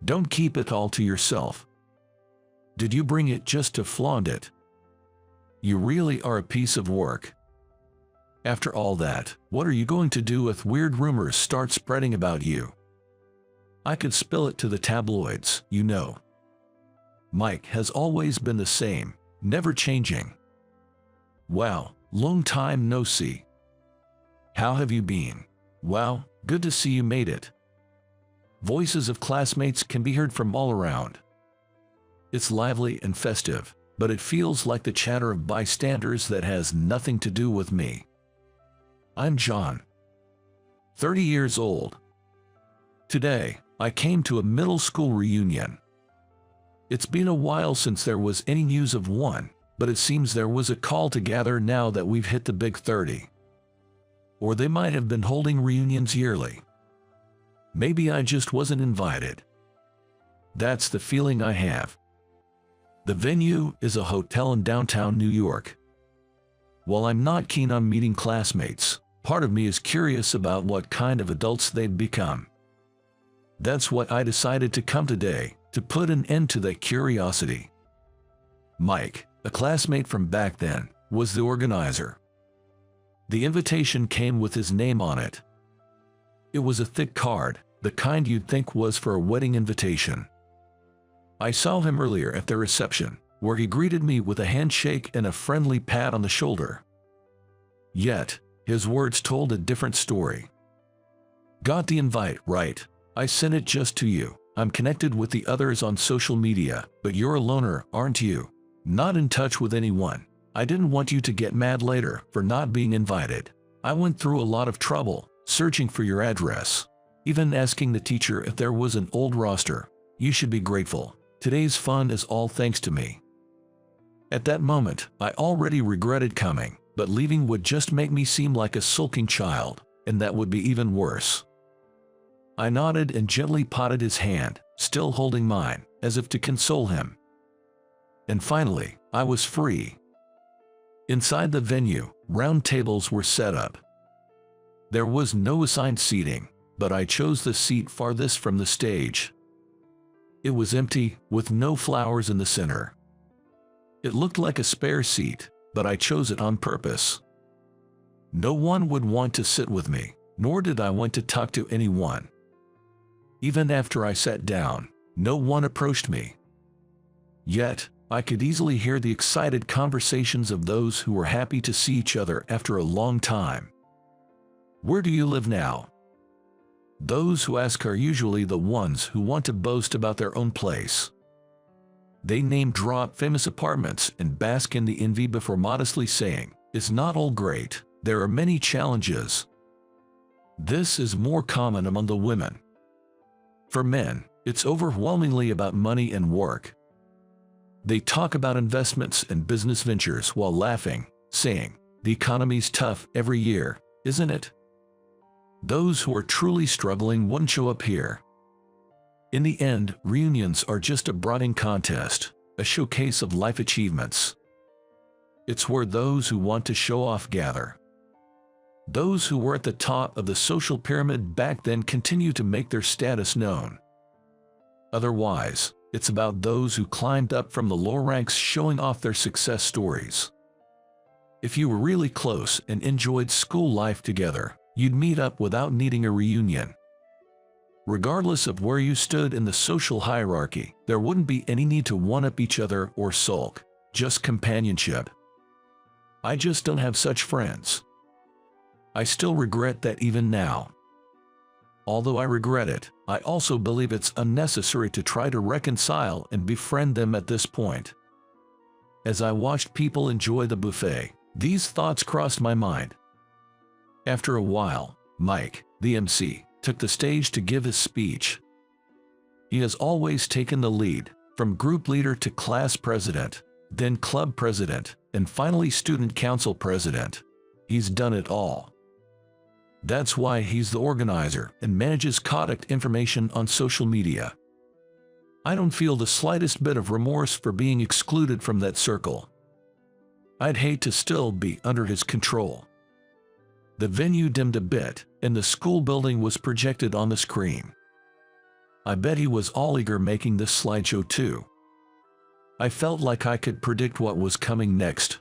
Don't keep it all to yourself. Did you bring it just to flaunt it? You really are a piece of work. After all that, what are you going to do if weird rumors start spreading about you? I could spill it to the tabloids, you know. Mike has always been the same, never changing. Wow, long time no see. How have you been? Wow, good to see you made it. Voices of classmates can be heard from all around. It's lively and festive, but it feels like the chatter of bystanders that has nothing to do with me. I'm John, 30 years old. Today, I came to a middle school reunion. It's been a while since there was any news of one, but it seems there was a call to gather now that we've hit the big 30. Or they might have been holding reunions yearly. Maybe I just wasn't invited. That's the feeling I have. The venue is a hotel in downtown New York. While I'm not keen on meeting classmates, part of me is curious about what kind of adults they've become. That's what I decided to come today, to put an end to that curiosity. Mike, a classmate from back then, was the organizer. The invitation came with his name on it. It was a thick card, the kind you'd think was for a wedding invitation. I saw him earlier at the reception, where he greeted me with a handshake and a friendly pat on the shoulder. Yet, his words told a different story. Got the invite, right? I sent it just to you. I'm connected with the others on social media, but you're a loner, aren't you? Not in touch with anyone. I didn't want you to get mad later for not being invited. I went through a lot of trouble, searching for your address. Even asking the teacher if there was an old roster. You should be grateful. Today's fun is all thanks to me. At that moment, I already regretted coming, but leaving would just make me seem like a sulking child, and that would be even worse. I nodded and gently patted his hand, still holding mine, as if to console him. And finally, I was free. Inside the venue, round tables were set up. There was no assigned seating, but I chose the seat farthest from the stage. It was empty, with no flowers in the center. It looked like a spare seat, but I chose it on purpose. No one would want to sit with me, nor did I want to talk to anyone. Even after I sat down, no one approached me. Yet, I could easily hear the excited conversations of those who were happy to see each other after a long time. Where do you live now? Those who ask are usually the ones who want to boast about their own place. They name drop famous apartments and bask in the envy before modestly saying, "It's not all great, there are many challenges." This is more common among the women. For men, it's overwhelmingly about money and work. They talk about investments and business ventures while laughing, saying, "The economy's tough every year, isn't it?" Those who are truly struggling wouldn't show up here. In the end, reunions are just a broadening contest, a showcase of life achievements. It's where those who want to show off gather. Those who were at the top of the social pyramid back then continue to make their status known. Otherwise, it's about those who climbed up from the lower ranks showing off their success stories. If you were really close and enjoyed school life together, you'd meet up without needing a reunion. Regardless of where you stood in the social hierarchy, there wouldn't be any need to one-up each other or sulk, just companionship. I just don't have such friends. I still regret that even now. Although I regret it, I also believe it's unnecessary to try to reconcile and befriend them at this point. As I watched people enjoy the buffet, these thoughts crossed my mind. After a while, Mike, the MC, took the stage to give his speech. He has always taken the lead, from group leader to class president, then club president, and finally student council president. He's done it all. That's why he's the organizer and manages contact information on social media. I don't feel the slightest bit of remorse for being excluded from that circle. I'd hate to still be under his control. The venue dimmed a bit, and the school building was projected on the screen. I bet he was all eager making this slideshow too. I felt like I could predict what was coming next.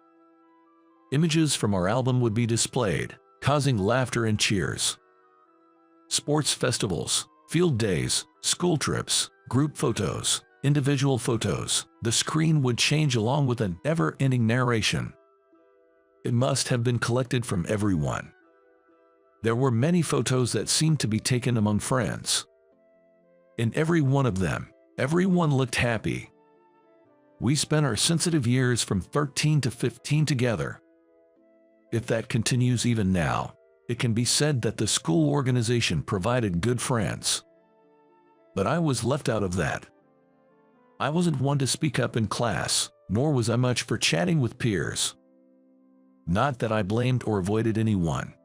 Images from our album would be displayed, causing laughter and cheers. Sports festivals, field days, school trips, group photos, individual photos. The screen would change along with an ever-ending narration. It must have been collected from everyone. There were many photos that seemed to be taken among friends. In every one of them, everyone looked happy. We spent our sensitive years from 13 to 15 together. If that continues even now, it can be said that the school organization provided good friends. But I was left out of that. I wasn't one to speak up in class, nor was I much for chatting with peers. Not that I blamed or avoided anyone.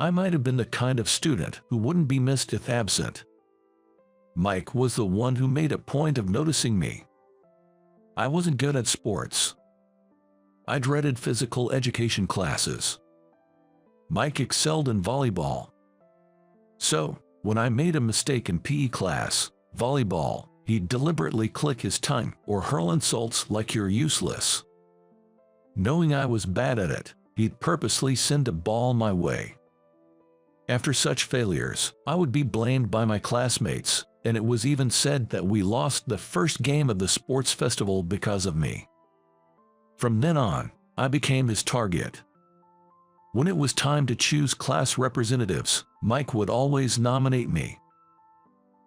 I might have been the kind of student who wouldn't be missed if absent. Mike was the one who made a point of noticing me. I wasn't good at sports. I dreaded physical education classes. Mike excelled in volleyball. So, when I made a mistake in PE class, volleyball, he'd deliberately click his tongue or hurl insults like "you're useless." Knowing I was bad at it, he'd purposely send a ball my way. After such failures, I would be blamed by my classmates, and it was even said that we lost the first game of the sports festival because of me. From then on, I became his target. When it was time to choose class representatives, Mike would always nominate me.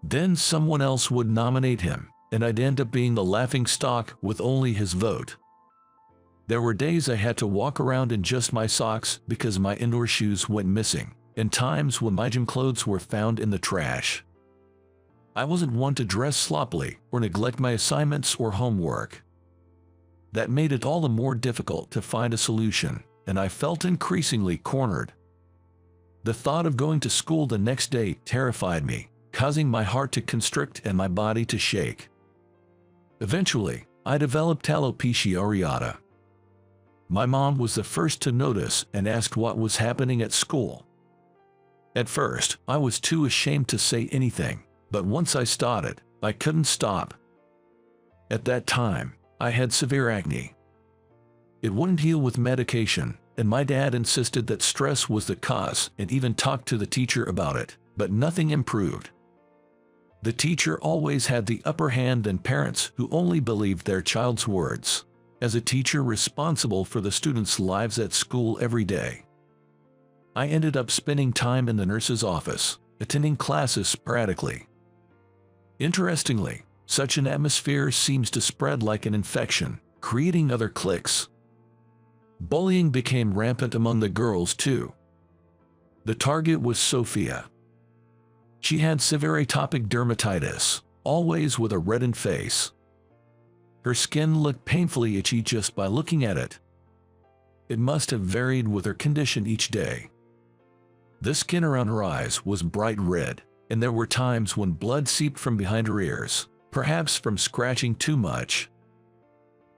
Then someone else would nominate him, and I'd end up being the laughingstock with only his vote. There were days I had to walk around in just my socks because my indoor shoes went missing, and times when my gym clothes were found in the trash. I wasn't one to dress sloppily or neglect my assignments or homework. That made it all the more difficult to find a solution, and I felt increasingly cornered. The thought of going to school the next day terrified me, causing my heart to constrict and my body to shake. Eventually, I developed alopecia areata. My mom was the first to notice and asked what was happening at school. At first, I was too ashamed to say anything, but once I started, I couldn't stop. At that time, I had severe acne. It wouldn't heal with medication, and my dad insisted that stress was the cause and even talked to the teacher about it, but nothing improved. The teacher always had the upper hand than parents who only believed their child's words. As a teacher responsible for the students' lives at school every day, I ended up spending time in the nurse's office, attending classes sporadically. Interestingly, such an atmosphere seems to spread like an infection, creating other cliques. Bullying became rampant among the girls too. The target was Sophia. She had severe atopic dermatitis, always with a reddened face. Her skin looked painfully itchy just by looking at it. It must have varied with her condition each day. The skin around her eyes was bright red, and there were times when blood seeped from behind her ears, perhaps from scratching too much.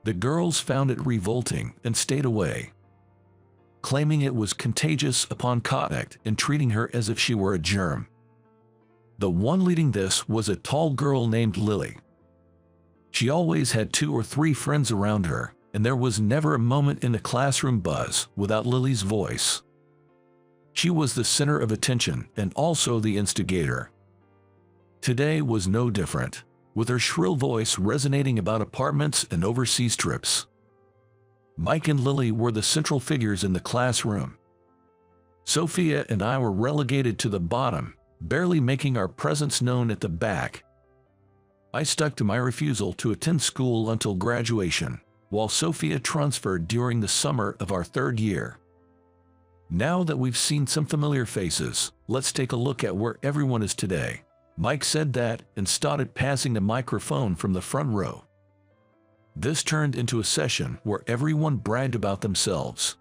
The girls found it revolting and stayed away, claiming it was contagious upon contact and treating her as if she were a germ. The one leading this was a tall girl named Lily. She always had 2 or 3 friends around her, and there was never a moment in the classroom buzz without Lily's voice. She was the center of attention and also the instigator. Today was no different, with her shrill voice resonating about apartments and overseas trips. Mike and Lily were the central figures in the classroom. Sophia and I were relegated to the bottom, barely making our presence known at the back. I stuck to my refusal to attend school until graduation, while Sophia transferred during the summer of our 3rd year. Now that we've seen some familiar faces, let's take a look at where everyone is today. Mike said that and started passing the microphone from the front row. This turned into a session where everyone bragged about themselves.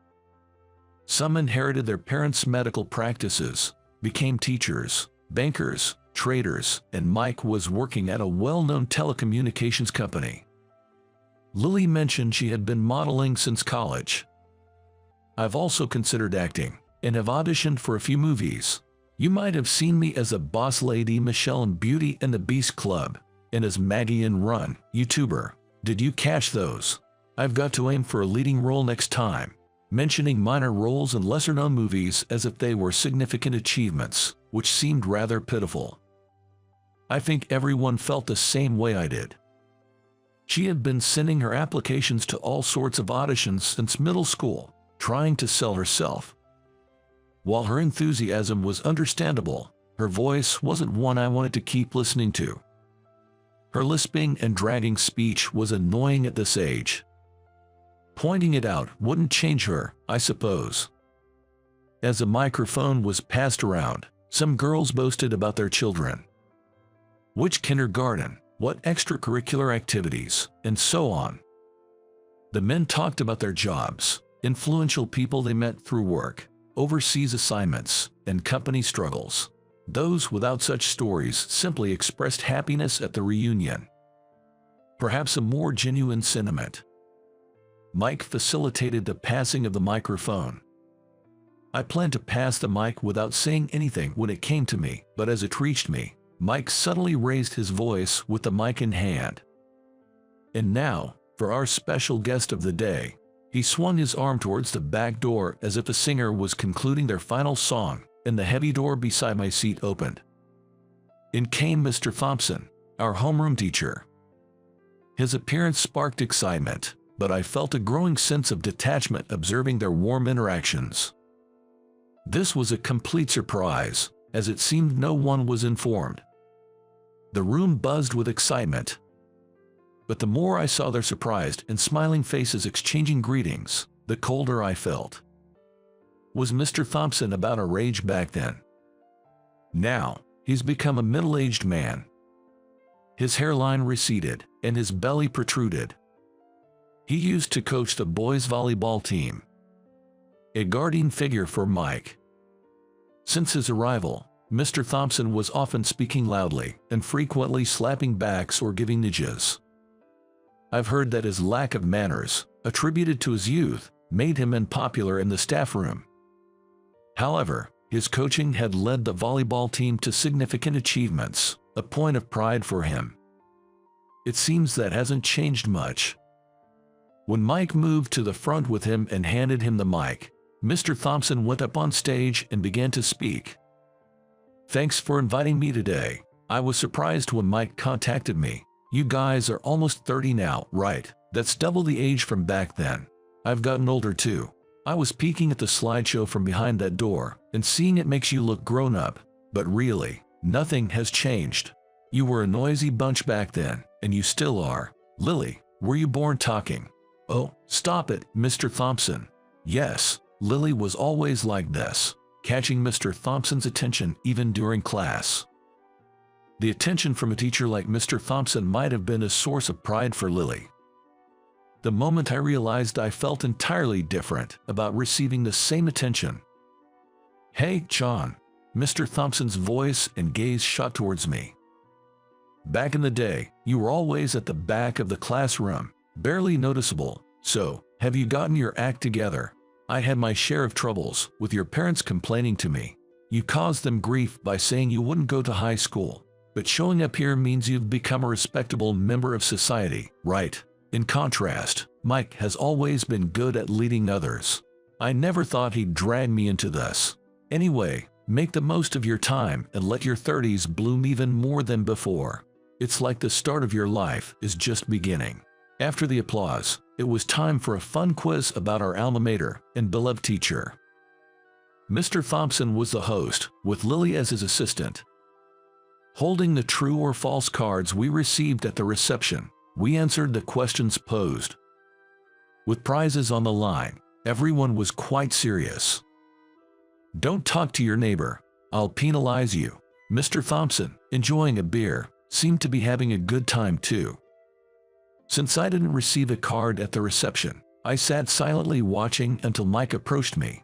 Some inherited their parents' medical practices, became teachers, bankers, traders, and Mike was working at a well-known telecommunications company. Lily mentioned she had been modeling since college. I've also considered acting, and have auditioned for a few movies. You might have seen me as a boss lady Michelle in Beauty and the Beast Club, and as Maggie in Run, YouTuber. Did you catch those? I've got to aim for a leading role next time, mentioning minor roles in lesser-known movies as if they were significant achievements, which seemed rather pitiful. I think everyone felt the same way I did. She had been sending her applications to all sorts of auditions since middle school, trying to sell herself. While her enthusiasm was understandable, her voice wasn't one I wanted to keep listening to. Her lisping and dragging speech was annoying at this age. Pointing it out wouldn't change her, I suppose. As a microphone was passed around, some girls boasted about their children. Which kindergarten, what extracurricular activities, and so on. The men talked about their jobs, influential people they met through work, overseas assignments, and company struggles. Those without such stories simply expressed happiness at the reunion. Perhaps a more genuine sentiment. Mike facilitated the passing of the microphone. I planned to pass the mic without saying anything when it came to me, but as it reached me, Mike suddenly raised his voice with the mic in hand. And now, for our special guest of the day, he swung his arm towards the back door as if a singer was concluding their final song, and the heavy door beside my seat opened. In came Mr. Thompson, our homeroom teacher. His appearance sparked excitement, but I felt a growing sense of detachment observing their warm interactions. This was a complete surprise, as it seemed no one was informed. The room buzzed with excitement. But the more I saw their surprised and smiling faces exchanging greetings, the colder I felt. Was Mr. Thompson about our age back then? Now, he's become a middle-aged man. His hairline receded, and his belly protruded. He used to coach the boys' volleyball team. A guardian figure for Mike. Since his arrival, Mr. Thompson was often speaking loudly and frequently slapping backs or giving nudges. I've heard that his lack of manners, attributed to his youth, made him unpopular in the staff room. However, his coaching had led the volleyball team to significant achievements, a point of pride for him. It seems that hasn't changed much. When Mike moved to the front with him and handed him the mic, Mr. Thompson went up on stage and began to speak. Thanks for inviting me today. I was surprised when Mike contacted me. You guys are almost 30 now, right? That's double the age from back then. I've gotten older too. I was peeking at the slideshow from behind that door, and seeing it makes you look grown up. But really, nothing has changed. You were a noisy bunch back then, and you still are. Lily, were you born talking? Oh, stop it, Mr. Thompson. Yes, Lily was always like this, catching Mr. Thompson's attention even during class. The attention from a teacher like Mr. Thompson might have been a source of pride for Lily. The moment I realized I felt entirely different about receiving the same attention. Hey, John. Mr. Thompson's voice and gaze shot towards me. Back in the day, you were always at the back of the classroom, barely noticeable, so, have you gotten your act together? I had my share of troubles, with your parents complaining to me. You caused them grief by saying you wouldn't go to high school, but showing up here means you've become a respectable member of society, right? In contrast, Mike has always been good at leading others. I never thought he'd drag me into this. Anyway, make the most of your time and let your 30s bloom even more than before. It's like the start of your life is just beginning. After the applause, it was time for a fun quiz about our alma mater and beloved teacher. Mr. Thompson was the host, with Lily as his assistant. Holding the true or false cards we received at the reception, we answered the questions posed. With prizes on the line, everyone was quite serious. Don't talk to your neighbor. I'll penalize you. Mr. Thompson, enjoying a beer, seemed to be having a good time too. Since I didn't receive a card at the reception, I sat silently watching until Mike approached me.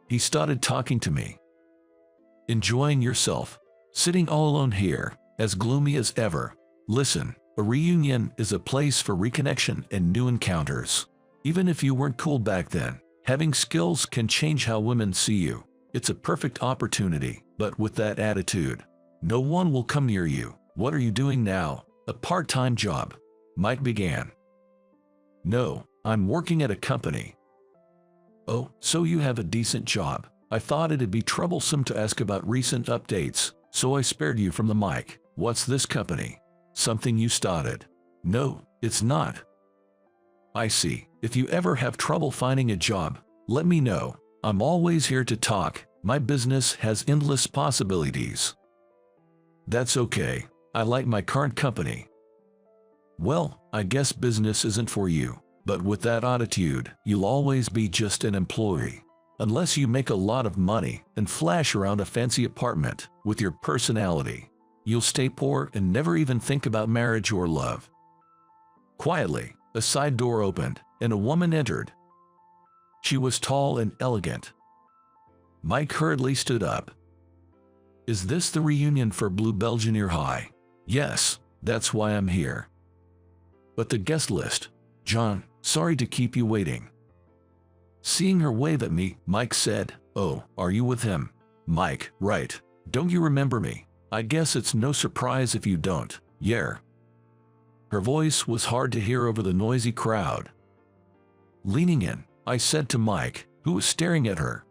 He started talking to me. Enjoying yourself? Sitting all alone here, as gloomy as ever. Listen, a reunion is a place for reconnection and new encounters. Even if you weren't cool back then, having skills can change how women see you. It's a perfect opportunity, but with that attitude, no one will come near you. What are you doing now? A part-time job. Mike began. No, I'm working at a company. Oh, so you have a decent job. I thought it'd be troublesome to ask about recent updates, so I spared you from the mic. What's this company? Something you started? No, it's not. I see. If you ever have trouble finding a job, let me know. I'm always here to talk. My business has endless possibilities. That's okay. I like my current company. Well, I guess business isn't for you. But with that attitude, you'll always be just an employee. Unless you make a lot of money and flash around a fancy apartment with your personality, you'll stay poor and never even think about marriage or love. Quietly, a side door opened and a woman entered. She was tall and elegant. Mike hurriedly stood up. Is this the reunion for Blue Belgian High? Yes, that's why I'm here. But the guest list. John, sorry to keep you waiting. Seeing her wave at me, Mike said, Oh, are you with him? Mike, right. Don't you remember me? I guess it's no surprise if you don't. Yeah. Her voice was hard to hear over the noisy crowd. Leaning in, I said to Mike, who was staring at her.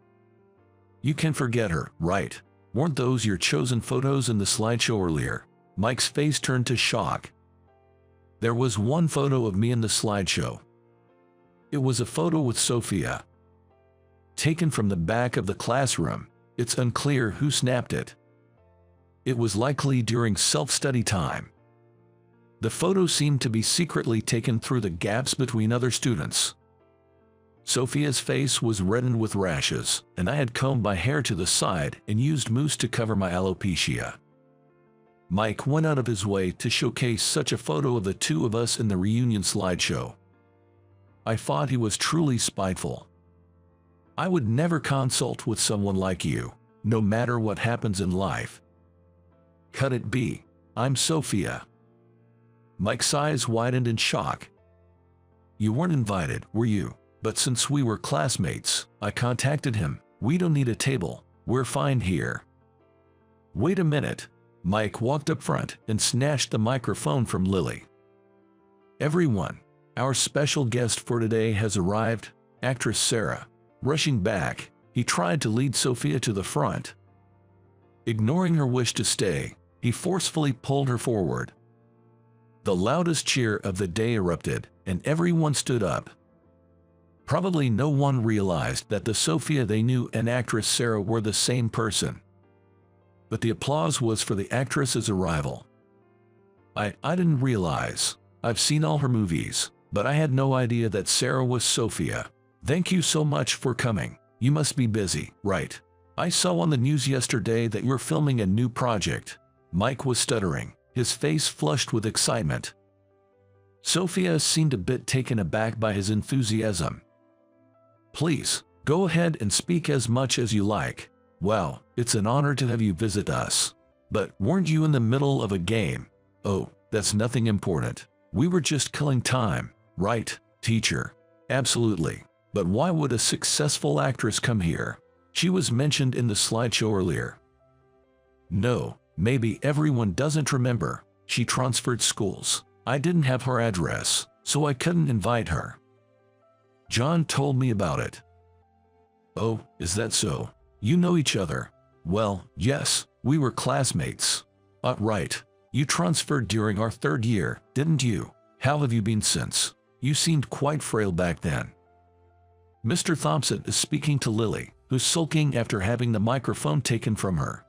You can forget her, right? Weren't those your chosen photos in the slideshow earlier? Mike's face turned to shock. There was one photo of me in the slideshow. It was a photo with Sophia. Taken from the back of the classroom. It's unclear who snapped it. It was likely during self-study time. The photo seemed to be secretly taken through the gaps between other students. Sophia's face was reddened with rashes, and I had combed my hair to the side and used mousse to cover my alopecia. Mike went out of his way to showcase such a photo of the two of us in the reunion slideshow. I thought he was truly spiteful. I would never consult with someone like you, no matter what happens in life. Cut it be. I'm Sophia. Mike's eyes widened in shock. You weren't invited, were you? But since we were classmates, I contacted him. We don't need a table. We're fine here. Wait a minute. Mike walked up front and snatched the microphone from Lily. Everyone, our special guest for today has arrived, actress Sarah. Rushing back, he tried to lead Sophia to the front. Ignoring her wish to stay, he forcefully pulled her forward. The loudest cheer of the day erupted, and everyone stood up. Probably no one realized that the Sophia they knew and actress Sarah were the same person. But the applause was for the actress's arrival. I didn't realize. I've seen all her movies, but I had no idea that Sarah was Sophia. Thank you so much for coming. You must be busy, right? I saw on the news yesterday that you're filming a new project. Mike was stuttering, his face flushed with excitement. Sophia seemed a bit taken aback by his enthusiasm. Please, go ahead and speak as much as you like. Wow, it's an honor to have you visit us. But weren't you in the middle of a game? Oh, that's nothing important. We were just killing time, right, teacher? Absolutely. But why would a successful actress come here? She was mentioned in the slideshow earlier. No, maybe everyone doesn't remember. She transferred schools. I didn't have her address, so I couldn't invite her. John told me about it. Oh, is that so? You know each other? Well, yes, we were classmates. Right. You transferred during our third year, didn't you? How have you been since? You seemed quite frail back then. Mr. Thompson is speaking to Lily, who's sulking after having the microphone taken from her.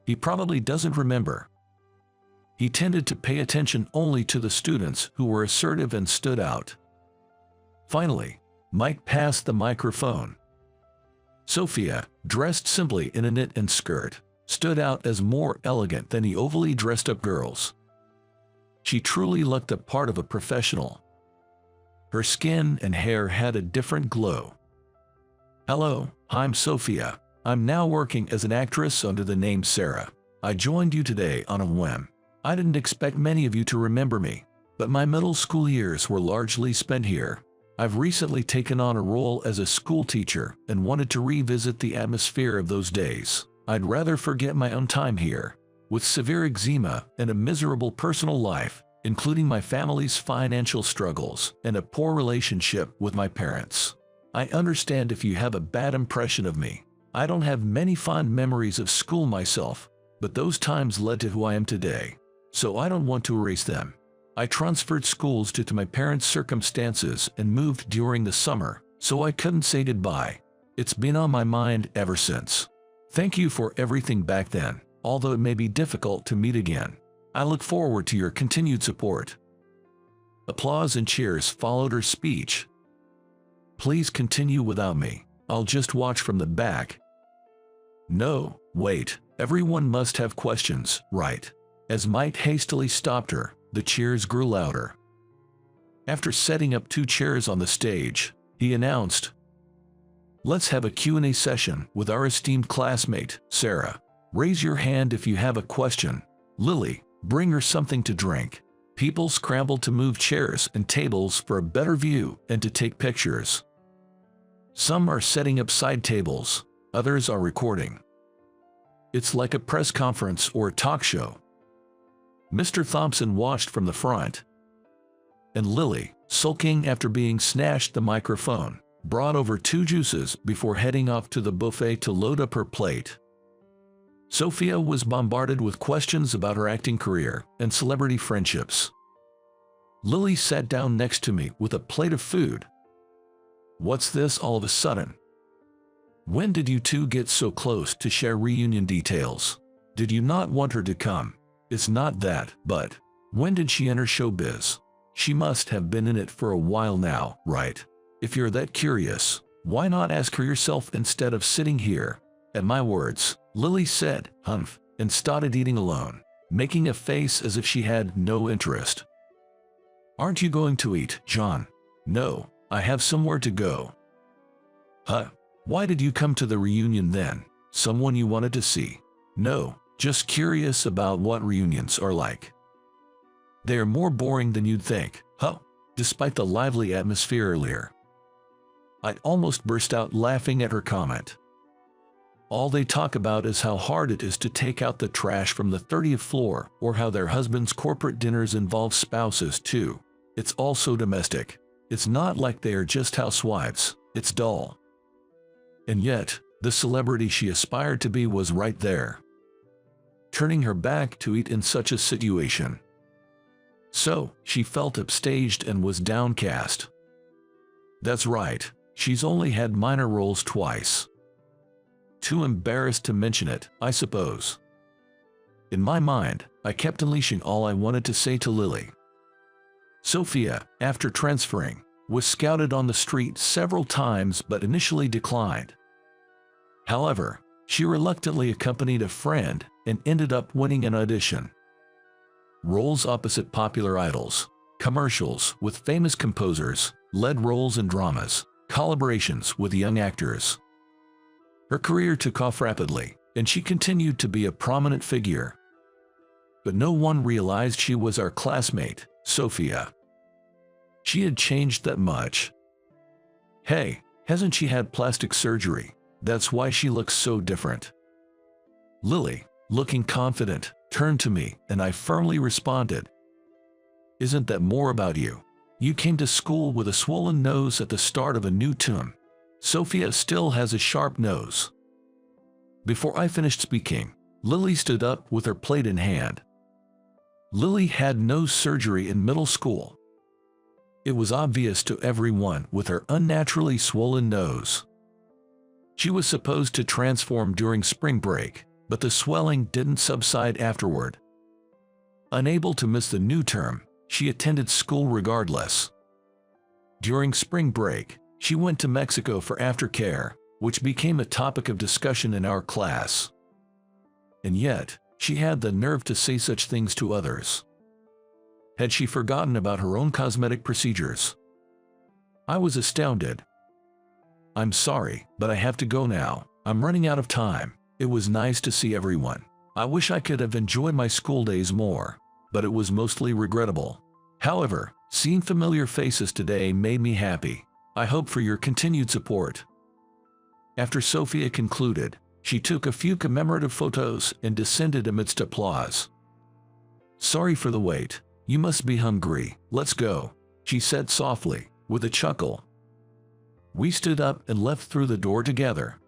He probably doesn't remember. He tended to pay attention only to the students who were assertive and stood out. Finally, Mike passed the microphone. Sophia, dressed simply in a knit and skirt, stood out as more elegant than the overly dressed-up girls. She truly looked the part of a professional. Her skin and hair had a different glow. Hello, I'm Sophia. I'm now working as an actress under the name Sarah. I joined you today on a whim. I didn't expect many of you to remember me, but my middle school years were largely spent here. I've recently taken on a role as a school teacher and wanted to revisit the atmosphere of those days. I'd rather forget my own time here. With severe eczema and a miserable personal life, including my family's financial struggles and a poor relationship with my parents. I understand if you have a bad impression of me. I don't have many fond memories of school myself, but those times led to who I am today, so I don't want to erase them. I transferred schools due to my parents' circumstances and moved during the summer, so I couldn't say goodbye. It's been on my mind ever since. Thank you for everything back then, although it may be difficult to meet again. I look forward to your continued support. Applause and cheers followed her speech. Please continue without me. I'll just watch from the back. No, wait, everyone must have questions, right? As Mike hastily stopped her, the cheers grew louder. After setting up 2 chairs on the stage, he announced, "Let's have a Q&A session with our esteemed classmate, Sarah. Raise your hand if you have a question. Lily, bring her something to drink." People scrambled to move chairs and tables for a better view and to take pictures. Some are setting up side tables, others are recording. It's like a press conference or a talk show. Mr. Thompson watched from the front, and Lily, sulking after being snatched the microphone, brought over 2 juices before heading off to the buffet to load up her plate. Sophia was bombarded with questions about her acting career and celebrity friendships. Lily sat down next to me with a plate of food. "What's this all of a sudden? When did you two get so close to share reunion details? Did you not want her to come? It's not that, but when did she enter showbiz? She must have been in it for a while now, right? If you're that curious, why not ask her yourself instead of sitting here?" At my words, Lily said, "Humph," and started eating alone, making a face as if she had no interest. "Aren't you going to eat, John?" "No, I have somewhere to go." "Huh? Why did you come to the reunion then? Someone you wanted to see?" "No, just curious about what reunions are like." "They are more boring than you'd think, huh?" Despite the lively atmosphere earlier, I'd almost burst out laughing at her comment. All they talk about is how hard it is to take out the trash from the 30th floor, or how their husbands' corporate dinners involve spouses too. It's all so domestic. It's not like they are just housewives. It's dull. And yet, the celebrity she aspired to be was right there, turning her back to eat in such a situation. So, she felt upstaged and was downcast. That's right, she's only had minor roles twice. Too embarrassed to mention it, I suppose. In my mind, I kept unleashing all I wanted to say to Lily. Sophia, after transferring, was scouted on the street several times but initially declined. However, she reluctantly accompanied a friend and ended up winning an audition. Roles opposite popular idols, commercials with famous composers, lead roles in dramas, collaborations with young actors. Her career took off rapidly, and she continued to be a prominent figure. But no one realized she was our classmate, Sophia. She had changed that much. Hey, hasn't she had plastic surgery? That's why she looks so different. Lily, looking confident, turned to me, and I firmly responded, "Isn't that more about you? You came to school with a swollen nose at the start of a new term. Sophia still has a sharp nose." Before I finished speaking, Lily stood up with her plate in hand. Lily had nose surgery in middle school. It was obvious to everyone with her unnaturally swollen nose. She was supposed to transform during spring break, but the swelling didn't subside afterward. Unable to miss the new term, she attended school regardless. During spring break, she went to Mexico for aftercare, which became a topic of discussion in our class. And yet, she had the nerve to say such things to others. Had she forgotten about her own cosmetic procedures? I was astounded. "I'm sorry, but I have to go now. I'm running out of time. It was nice to see everyone. I wish I could have enjoyed my school days more, but it was mostly regrettable. However, seeing familiar faces today made me happy. I hope for your continued support." After Sophia concluded, she took a few commemorative photos and descended amidst applause. "Sorry for the wait. You must be hungry. Let's go," she said softly, with a chuckle. We stood up and left through the door together.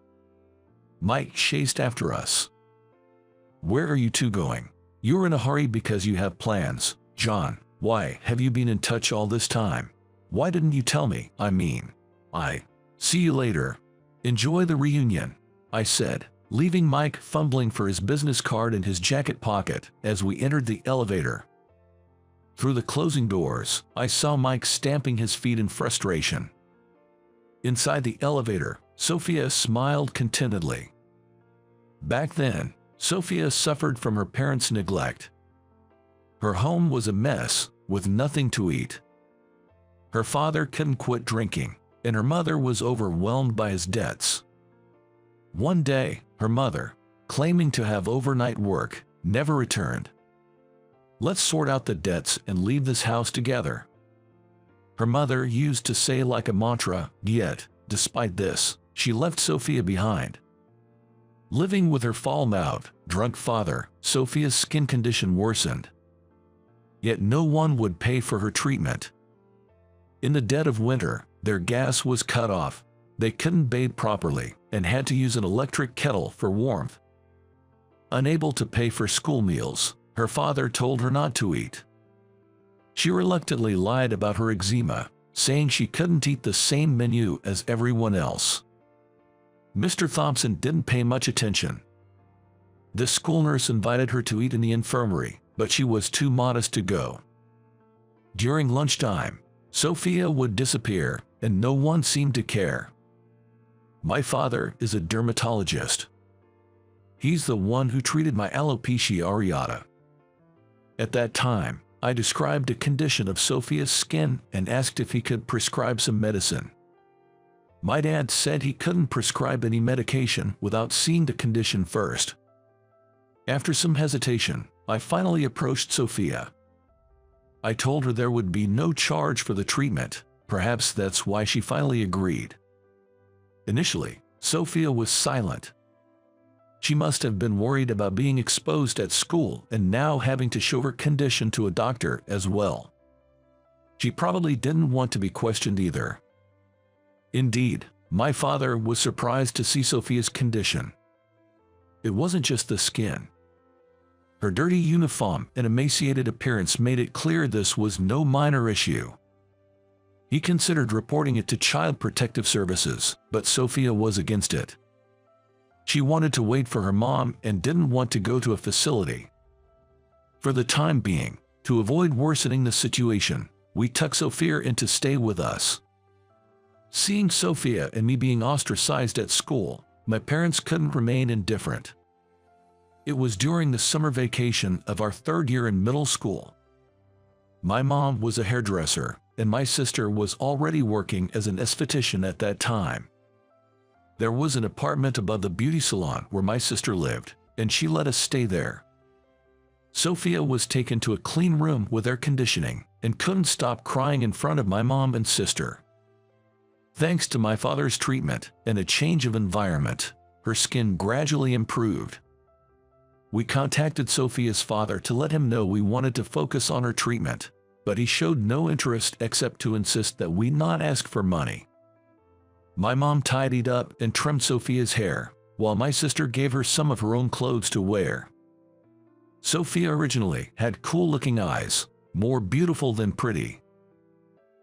Mike chased after us. "Where are you two going? You're in a hurry because you have plans, John. Why have you been in touch all this time? Why didn't you tell me? See you later. Enjoy the reunion," I said, leaving Mike fumbling for his business card in his jacket pocket as we entered the elevator. Through the closing doors, I saw Mike stamping his feet in frustration. Inside the elevator, Sophia smiled contentedly. Back then, Sophia suffered from her parents' neglect. Her home was a mess, with nothing to eat. Her father couldn't quit drinking, and her mother was overwhelmed by his debts. One day, her mother, claiming to have overnight work, never returned. "Let's sort out the debts and leave this house together," her mother used to say like a mantra, yet, despite this, she left Sophia behind. Living with her foul-mouthed, drunk father, Sophia's skin condition worsened. Yet no one would pay for her treatment. In the dead of winter, their gas was cut off, they couldn't bathe properly, and had to use an electric kettle for warmth. Unable to pay for school meals, her father told her not to eat. She reluctantly lied about her eczema, saying she couldn't eat the same menu as everyone else. Mr. Thompson didn't pay much attention. The school nurse invited her to eat in the infirmary, but she was too modest to go. During lunchtime, Sophia would disappear, and no one seemed to care. My father is a dermatologist. He's the one who treated my alopecia areata. At that time, I described a condition of Sophia's skin and asked if he could prescribe some medicine. My dad said he couldn't prescribe any medication without seeing the condition first. After some hesitation, I finally approached Sophia. I told her there would be no charge for the treatment. Perhaps that's why she finally agreed. Initially, Sophia was silent. She must have been worried about being exposed at school and now having to show her condition to a doctor as well. She probably didn't want to be questioned either. Indeed, my father was surprised to see Sophia's condition. It wasn't just the skin. Her dirty uniform and emaciated appearance made it clear this was no minor issue. He considered reporting it to Child Protective Services, but Sophia was against it. She wanted to wait for her mom and didn't want to go to a facility. For the time being, to avoid worsening the situation, we took Sophia in to stay with us. Seeing Sophia and me being ostracized at school, my parents couldn't remain indifferent. It was during the summer vacation of our third year in middle school. My mom was a hairdresser, and my sister was already working as an esthetician at that time. There was an apartment above the beauty salon where my sister lived, and she let us stay there. Sophia was taken to a clean room with air conditioning and couldn't stop crying in front of my mom and sister. Thanks to my father's treatment and a change of environment, her skin gradually improved. We contacted Sophia's father to let him know we wanted to focus on her treatment, but he showed no interest except to insist that we not ask for money. My mom tidied up and trimmed Sophia's hair, while my sister gave her some of her own clothes to wear. Sophia originally had cool-looking eyes, more beautiful than pretty.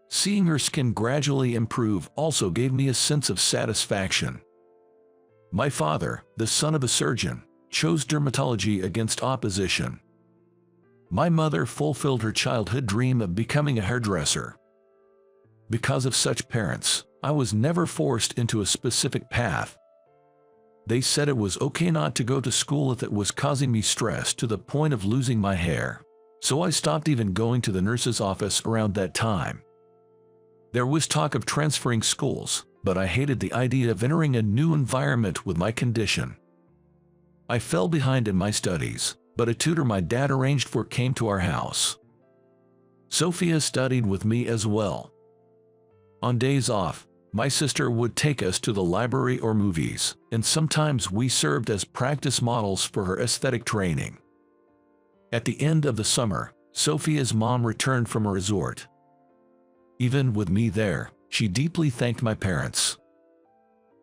Seeing her skin gradually improve also gave me a sense of satisfaction. My father, the son of a surgeon, chose dermatology against opposition. My mother fulfilled her childhood dream of becoming a hairdresser. Because of such parents, I was never forced into a specific path. They said it was okay not to go to school if it was causing me stress to the point of losing my hair, so I stopped even going to the nurse's office around that time. There was talk of transferring schools, but I hated the idea of entering a new environment with my condition. I fell behind in my studies, but a tutor my dad arranged for came to our house. Sophia studied with me as well. On days off, My sister would take us to the library or movies, and sometimes we served as practice models for her aesthetic training. At the end of the summer, Sophia's mom returned from a resort. Even with me there, she deeply thanked my parents.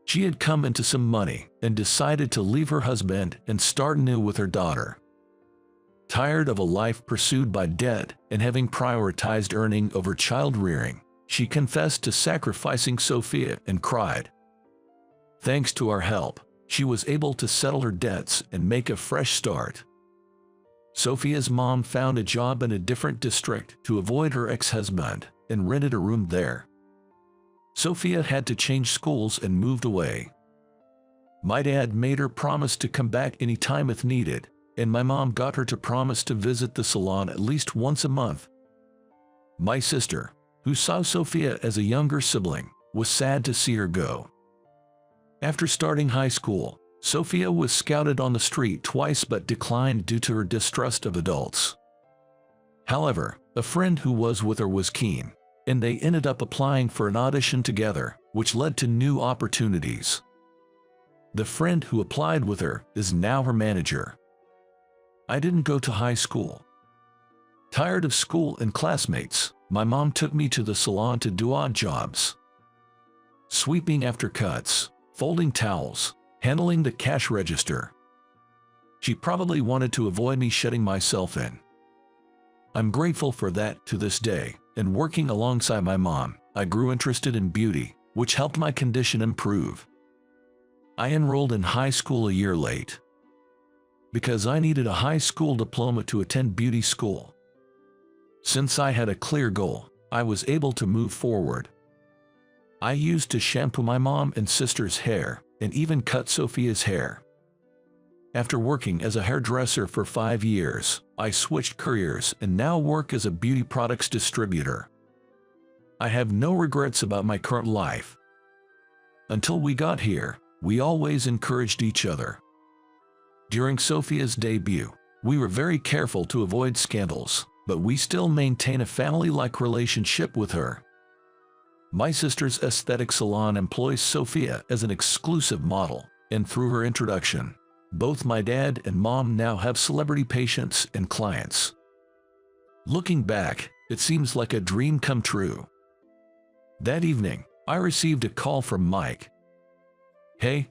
She had come into some money and decided to leave her husband and start new with her daughter. Tired of a life pursued by debt and having prioritized earning over child rearing, she confessed to sacrificing Sophia and cried. Thanks to our help, she was able to settle her debts and make a fresh start. Sophia's mom found a job in a different district to avoid her ex-husband and rented a room there. Sophia had to change schools and moved away. My dad made her promise to come back anytime if needed, and my mom got her to promise to visit the salon at least once a month. My sister, who saw Sophia as a younger sibling, was sad to see her go. After starting high school, Sophia was scouted on the street twice but declined due to her distrust of adults. However, a friend who was with her was keen, and they ended up applying for an audition together, which led to new opportunities. The friend who applied with her is now her manager. I didn't go to high school. Tired of school and classmates, my mom took me to the salon to do odd jobs. Sweeping after cuts, folding towels, handling the cash register. She probably wanted to avoid me shutting myself in. I'm grateful for that to this day, and working alongside my mom, I grew interested in beauty, which helped my condition improve. I enrolled in high school a year late because I needed a high school diploma to attend beauty school. Since I had a clear goal, I was able to move forward. I used to shampoo my mom and sister's hair, and even cut Sophia's hair. After working as a hairdresser for 5 years, I switched careers and now work as a beauty products distributor. I have no regrets about my current life. Until we got here, we always encouraged each other. During Sophia's debut, we were very careful to avoid scandals, but we still maintain a family-like relationship with her. My sister's aesthetic salon employs Sophia as an exclusive model, and through her introduction, both my dad and mom now have celebrity patients and clients. Looking back, it seems like a dream come true. That evening, I received a call from Mike. Hey,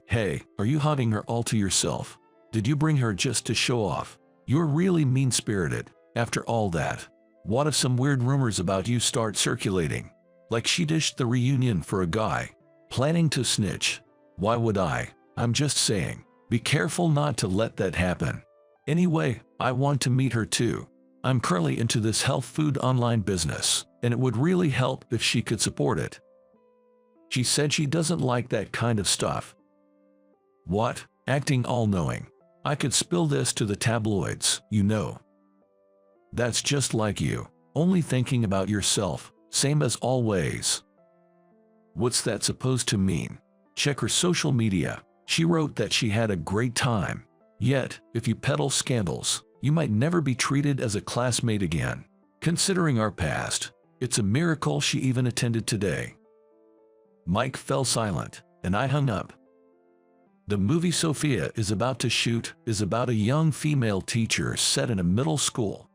are you hunting her all to yourself? Did you bring her just to show off? You're really mean-spirited. After all that, what if some weird rumors about you start circulating? Like she dished the reunion for a guy. Planning to snitch. Why would I? I'm just saying. Be careful not to let that happen. Anyway, I want to meet her too. I'm currently into this health food online business, and it would really help if she could support it. She said she doesn't like that kind of stuff. What? Acting all-knowing. I could spill this to the tabloids, you know. That's just like you. Only thinking about yourself, same as always. What's that supposed to mean? Check her social media. She wrote that she had a great time. Yet, if you peddle scandals, you might never be treated as a classmate again. Considering our past, it's a miracle she even attended today. Mike fell silent, and I hung up. The movie Sophia is about to shoot is about a young female teacher set in a middle school.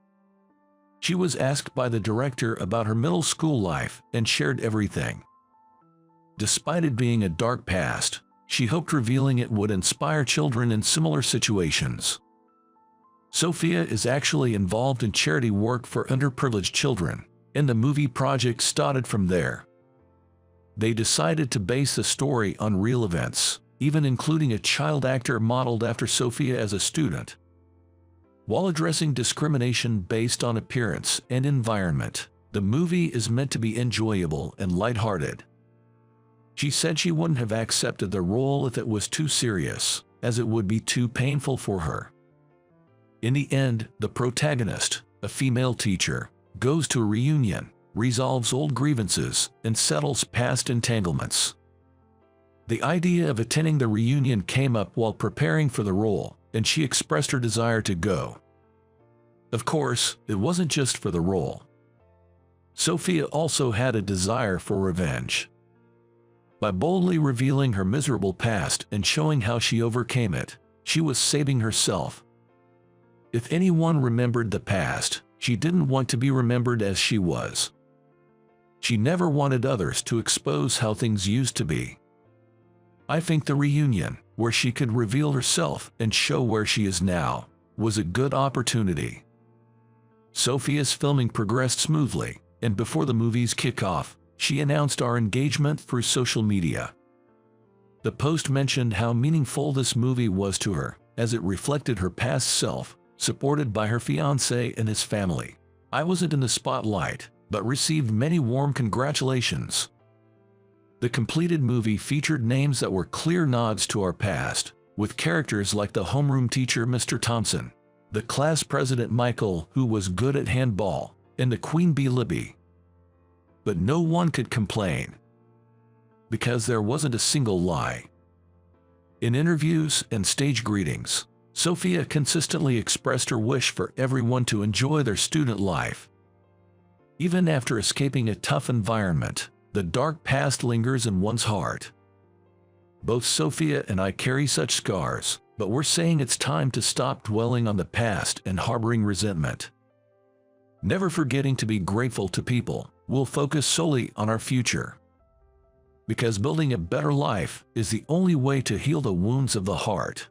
She was asked by the director about her middle school life and shared everything. Despite it being a dark past, she hoped revealing it would inspire children in similar situations. Sophia is actually involved in charity work for underprivileged children, and the movie project started from there. They decided to base the story on real events, even including a child actor modeled after Sophia as a student. While addressing discrimination based on appearance and environment, the movie is meant to be enjoyable and lighthearted. She said she wouldn't have accepted the role if it was too serious, as it would be too painful for her. In the end, the protagonist, a female teacher, goes to a reunion, resolves old grievances, and settles past entanglements. The idea of attending the reunion came up while preparing for the role, and she expressed her desire to go. Of course, it wasn't just for the role. Sophia also had a desire for revenge. By boldly revealing her miserable past and showing how she overcame it, she was saving herself. If anyone remembered the past, she didn't want to be remembered as she was. She never wanted others to expose how things used to be. I think the reunion, where she could reveal herself and show where she is now, was a good opportunity. Sophia's filming progressed smoothly, and before the movie's kickoff, she announced our engagement through social media. The post mentioned how meaningful this movie was to her, as it reflected her past self, supported by her fiancé and his family. I wasn't in the spotlight, but received many warm congratulations. The completed movie featured names that were clear nods to our past, with characters like the homeroom teacher Mr. Thompson, the class president Michael, who was good at handball, and the queen bee Libby. But no one could complain, because there wasn't a single lie. In interviews and stage greetings, Sophia consistently expressed her wish for everyone to enjoy their student life. Even after escaping a tough environment, the dark past lingers in one's heart. Both Sophia and I carry such scars, but we're saying it's time to stop dwelling on the past and harboring resentment. Never forgetting to be grateful to people, we'll focus solely on our future. Because building a better life is the only way to heal the wounds of the heart.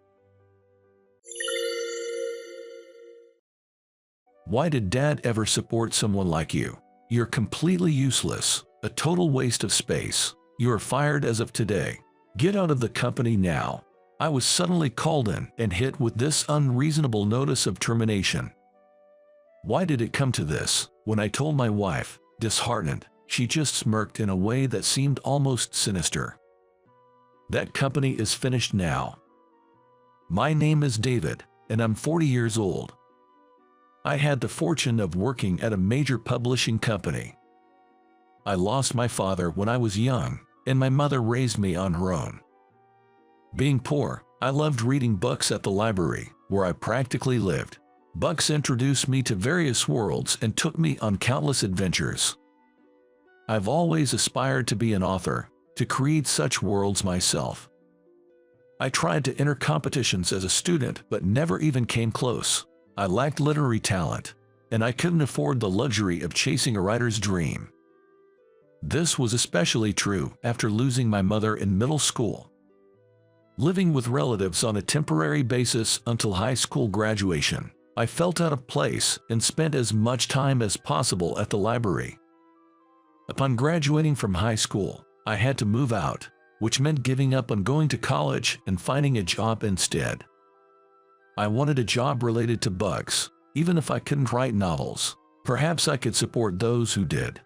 Why did Dad ever support someone like you? You're completely useless, a total waste of space. You are fired as of today. Get out of the company now. I was suddenly called in and hit with this unreasonable notice of termination. Why did it come to this? When I told my wife, disheartened, she just smirked in a way that seemed almost sinister. That company is finished now. My name is David, and I'm 40 years old. I had the fortune of working at a major publishing company. I lost my father when I was young, and my mother raised me on her own. Being poor, I loved reading books at the library, where I practically lived. Books introduced me to various worlds and took me on countless adventures. I've always aspired to be an author, to create such worlds myself. I tried to enter competitions as a student but never even came close. I lacked literary talent, and I couldn't afford the luxury of chasing a writer's dream. This was especially true after losing my mother in middle school. Living with relatives on a temporary basis until high school graduation, I felt out of place and spent as much time as possible at the library. Upon graduating from high school, I had to move out, which meant giving up on going to college and finding a job instead. I wanted a job related to books, even if I couldn't write novels. Perhaps I could support those who did.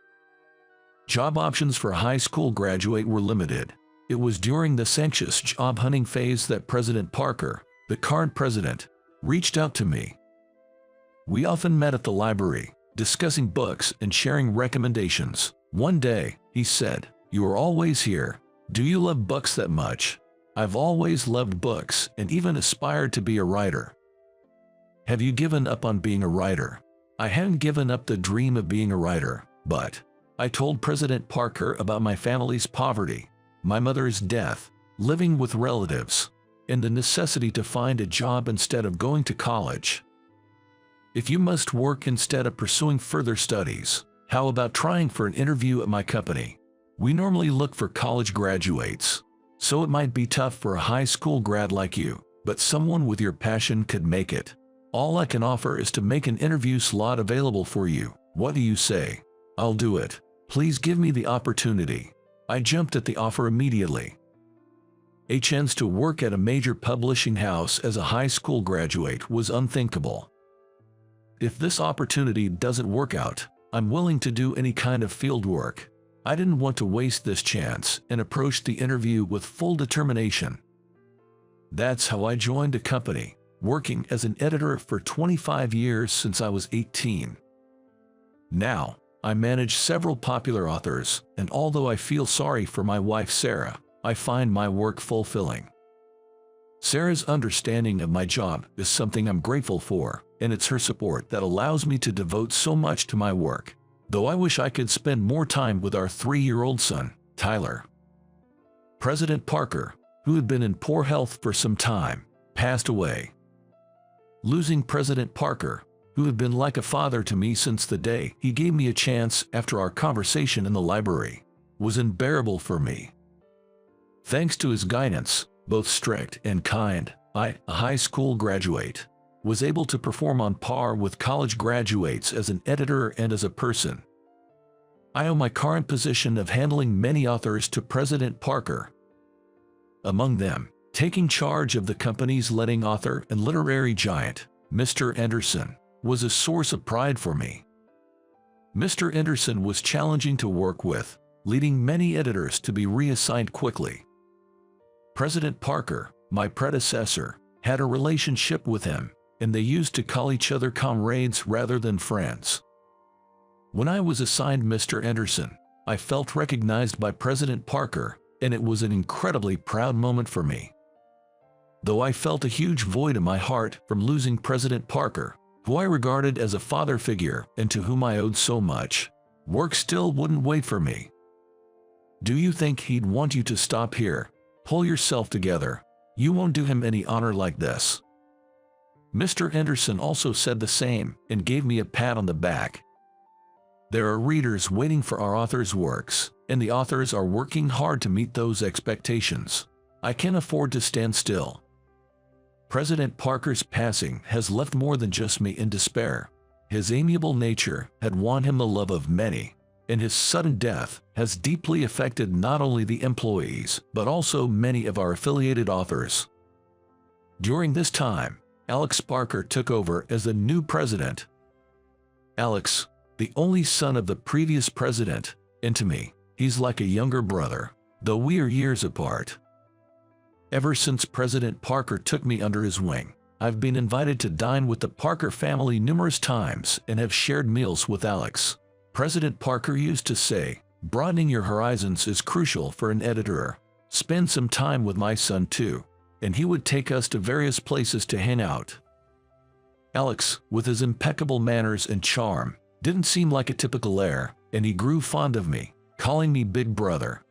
Job options for a high school graduate were limited. It was during this anxious job hunting phase that President Parker, the current president, reached out to me. We often met at the library, discussing books and sharing recommendations. One day, he said, "You are always here. Do you love books that much?" I've always loved books and even aspired to be a writer. Have you given up on being a writer? I hadn't given up the dream of being a writer, but I told President Parker about my family's poverty, my mother's death, living with relatives, and the necessity to find a job instead of going to college. If you must work instead of pursuing further studies, how about trying for an interview at my company? We normally look for college graduates, so it might be tough for a high school grad like you, but someone with your passion could make it. All I can offer is to make an interview slot available for you. What do you say? I'll do it. Please give me the opportunity. I jumped at the offer immediately. A chance to work at a major publishing house as a high school graduate was unthinkable. If this opportunity doesn't work out, I'm willing to do any kind of field work. I didn't want to waste this chance and approached the interview with full determination. That's how I joined a company, working as an editor for 25 years since I was 18. Now, I manage several popular authors, and although I feel sorry for my wife Sarah, I find my work fulfilling. Sarah's understanding of my job is something I'm grateful for, and it's her support that allows me to devote so much to my work. Though I wish I could spend more time with our 3-year-old son, Tyler. President Parker, who had been in poor health for some time, passed away. Losing President Parker, who had been like a father to me since the day he gave me a chance after our conversation in the library, was unbearable for me. Thanks to his guidance, both strict and kind, I, a high school graduate, was able to perform on par with college graduates as an editor and as a person. I owe my current position of handling many authors to President Parker. Among them, taking charge of the company's leading author and literary giant, Mr. Anderson, was a source of pride for me. Mr. Anderson was challenging to work with, leading many editors to be reassigned quickly. President Parker, my predecessor, had a relationship with him, and they used to call each other comrades rather than friends. When I was assigned Mr. Anderson, I felt recognized by President Parker, and it was an incredibly proud moment for me. Though I felt a huge void in my heart from losing President Parker, who I regarded as a father figure and to whom I owed so much, work still wouldn't wait for me. Do you think he'd want you to stop here? Pull yourself together. You won't do him any honor like this. Mr. Anderson also said the same and gave me a pat on the back. There are readers waiting for our authors' works, and the authors are working hard to meet those expectations. I can't afford to stand still. President Parker's passing has left more than just me in despair. His amiable nature had won him the love of many, and his sudden death has deeply affected not only the employees, but also many of our affiliated authors. During this time, Alex Parker took over as the new president. Alex, the only son of the previous president, and to me, he's like a younger brother, though we are years apart. Ever since President Parker took me under his wing, I've been invited to dine with the Parker family numerous times and have shared meals with Alex. President Parker used to say, broadening your horizons is crucial for an editor. Spend some time with my son too, and he would take us to various places to hang out. Alex, with his impeccable manners and charm, didn't seem like a typical heir, and he grew fond of me, calling me Big Brother.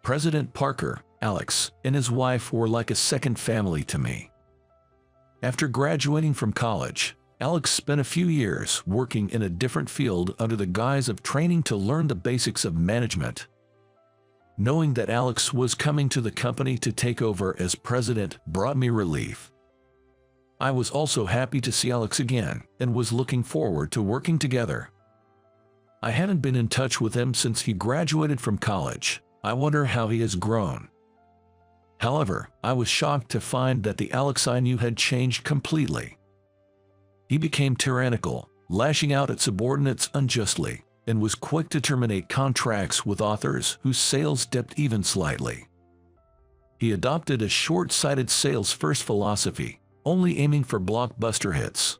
President Parker, Alex, and his wife were like a second family to me. After graduating from college, Alex spent a few years working in a different field under the guise of training to learn the basics of management. Knowing that Alex was coming to the company to take over as president brought me relief. I was also happy to see Alex again and was looking forward to working together. I hadn't been in touch with him since he graduated from college. I wonder how he has grown. However, I was shocked to find that the Alex I knew had changed completely. He became tyrannical, lashing out at subordinates unjustly, and was quick to terminate contracts with authors whose sales dipped even slightly. He adopted a short-sighted sales-first philosophy, only aiming for blockbuster hits.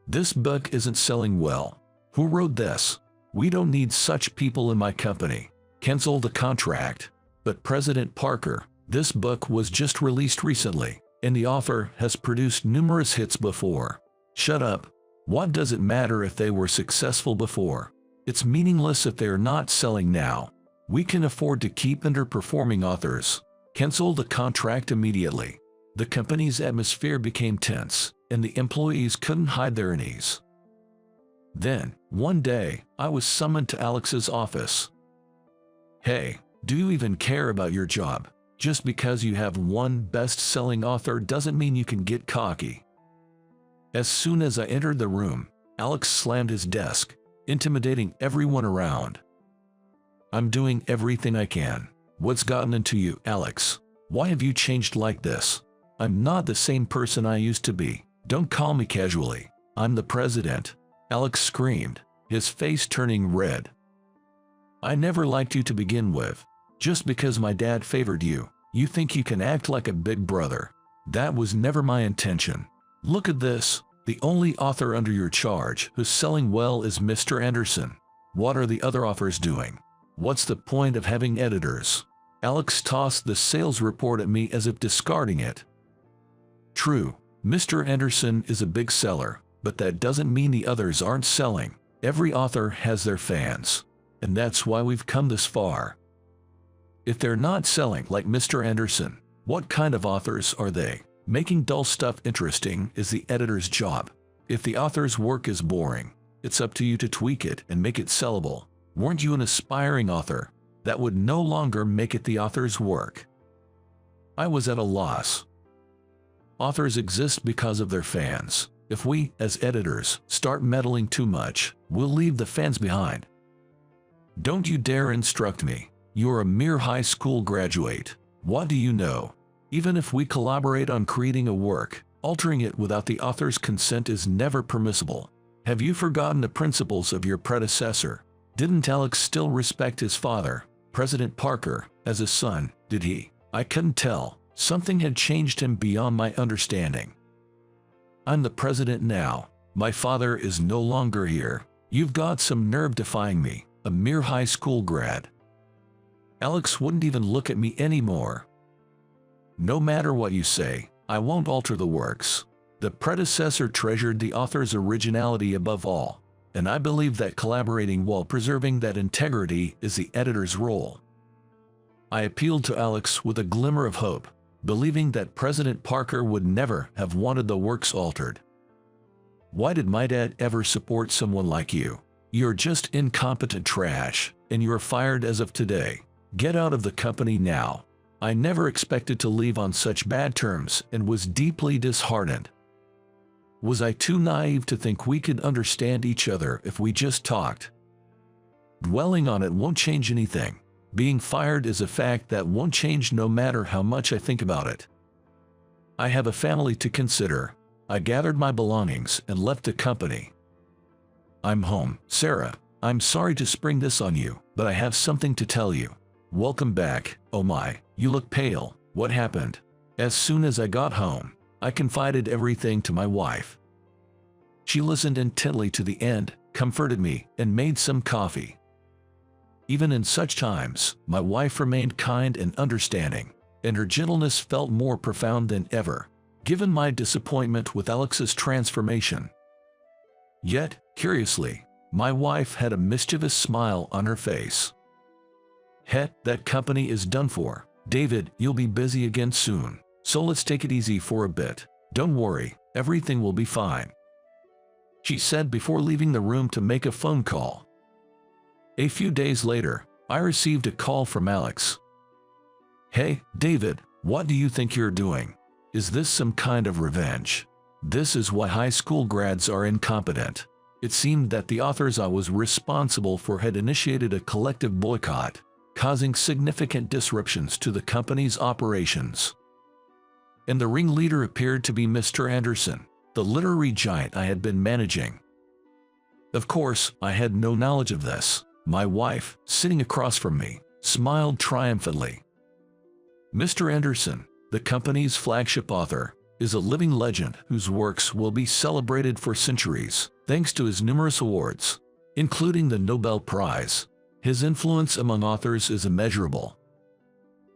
This book isn't selling well. Who wrote this? We don't need such people in my company. Cancel the contract. But President Parker, this book was just released recently, and the author has produced numerous hits before. Shut up. What does it matter if they were successful before? It's meaningless if they're not selling now. We can afford to keep underperforming authors. Cancel the contract immediately. The company's atmosphere became tense, and the employees couldn't hide their unease. Then, one day, I was summoned to Alex's office. Hey, do you even care about your job? Just because you have one best-selling author doesn't mean you can get cocky. As soon as I entered the room, Alex slammed his desk, intimidating everyone around. I'm doing everything I can. What's gotten into you, Alex? Why have you changed like this? I'm not the same person I used to be. Don't call me casually. I'm the president. Alex screamed, his face turning red. I never liked you to begin with. Just because my dad favored you, you think you can act like a big brother. That was never my intention. Look at this. The only author under your charge who's selling well is Mr. Anderson. What are the other authors doing? What's the point of having editors? Alex tossed the sales report at me as if discarding it. True, Mr. Anderson is a big seller, but that doesn't mean the others aren't selling. Every author has their fans, and that's why we've come this far. If they're not selling like Mr. Anderson, what kind of authors are they? Making dull stuff interesting is the editor's job. If the author's work is boring, it's up to you to tweak it and make it sellable. Weren't you an aspiring author? That would no longer make it the author's work. I was at a loss. Authors exist because of their fans. If we, as editors, start meddling too much, we'll leave the fans behind. Don't you dare instruct me. You're a mere high school graduate. What do you know? Even if we collaborate on creating a work, altering it without the author's consent is never permissible. Have you forgotten the principles of your predecessor? Didn't Alex still respect his father, President Parker, as a son, did he? I couldn't tell. Something had changed him beyond my understanding. I'm the president now. My father is no longer here. You've got some nerve defying me, a mere high school grad. Alex wouldn't even look at me anymore. No matter what you say, I won't alter the works. The predecessor treasured the author's originality above all, and I believe that collaborating while preserving that integrity is the editor's role. I appealed to Alex with a glimmer of hope, believing that President Parker would never have wanted the works altered. Why did my dad ever support someone like you? You're just incompetent trash, and you're fired as of today. Get out of the company now. I never expected to leave on such bad terms and was deeply disheartened. Was I too naive to think we could understand each other if we just talked? Dwelling on it won't change anything. Being fired is a fact that won't change no matter how much I think about it. I have a family to consider. I gathered my belongings and left the company. I'm home, Sarah. I'm sorry to spring this on you, but I have something to tell you. Welcome back. Oh my, you look pale. What happened? As soon as I got home, I confided everything to my wife. She listened intently to the end, comforted me, and made some coffee. Even in such times, my wife remained kind and understanding, and her gentleness felt more profound than ever, given my disappointment with Alex's transformation. Yet, curiously, my wife had a mischievous smile on her face. Het, that company is done for. David, you'll be busy again soon, so let's take it easy for a bit. Don't worry, everything will be fine, she said before leaving the room to make a phone call. A few days later, I received a call from Alex. Hey, David, what do you think you're doing? Is this some kind of revenge? This is why high school grads are incompetent. It seemed that the authors I was responsible for had initiated a collective boycott, causing significant disruptions to the company's operations. And the ringleader appeared to be Mr. Anderson, the literary giant I had been managing. Of course, I had no knowledge of this. My wife, sitting across from me, smiled triumphantly. Mr. Anderson, the company's flagship author, is a living legend whose works will be celebrated for centuries, thanks to his numerous awards, including the Nobel Prize. His influence among authors is immeasurable.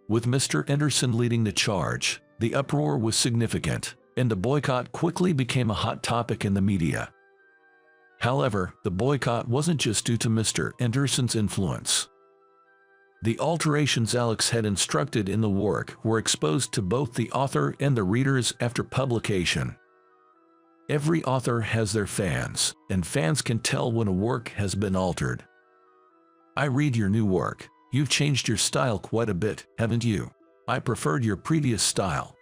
With Mr. Anderson leading the charge, the uproar was significant, and the boycott quickly became a hot topic in the media. However, the boycott wasn't just due to Mr. Anderson's influence. The alterations Alex had instructed in the work were exposed to both the author and the readers after publication. Every author has their fans, and fans can tell when a work has been altered. I read your new work. You've changed your style quite a bit, haven't you? I preferred your previous style.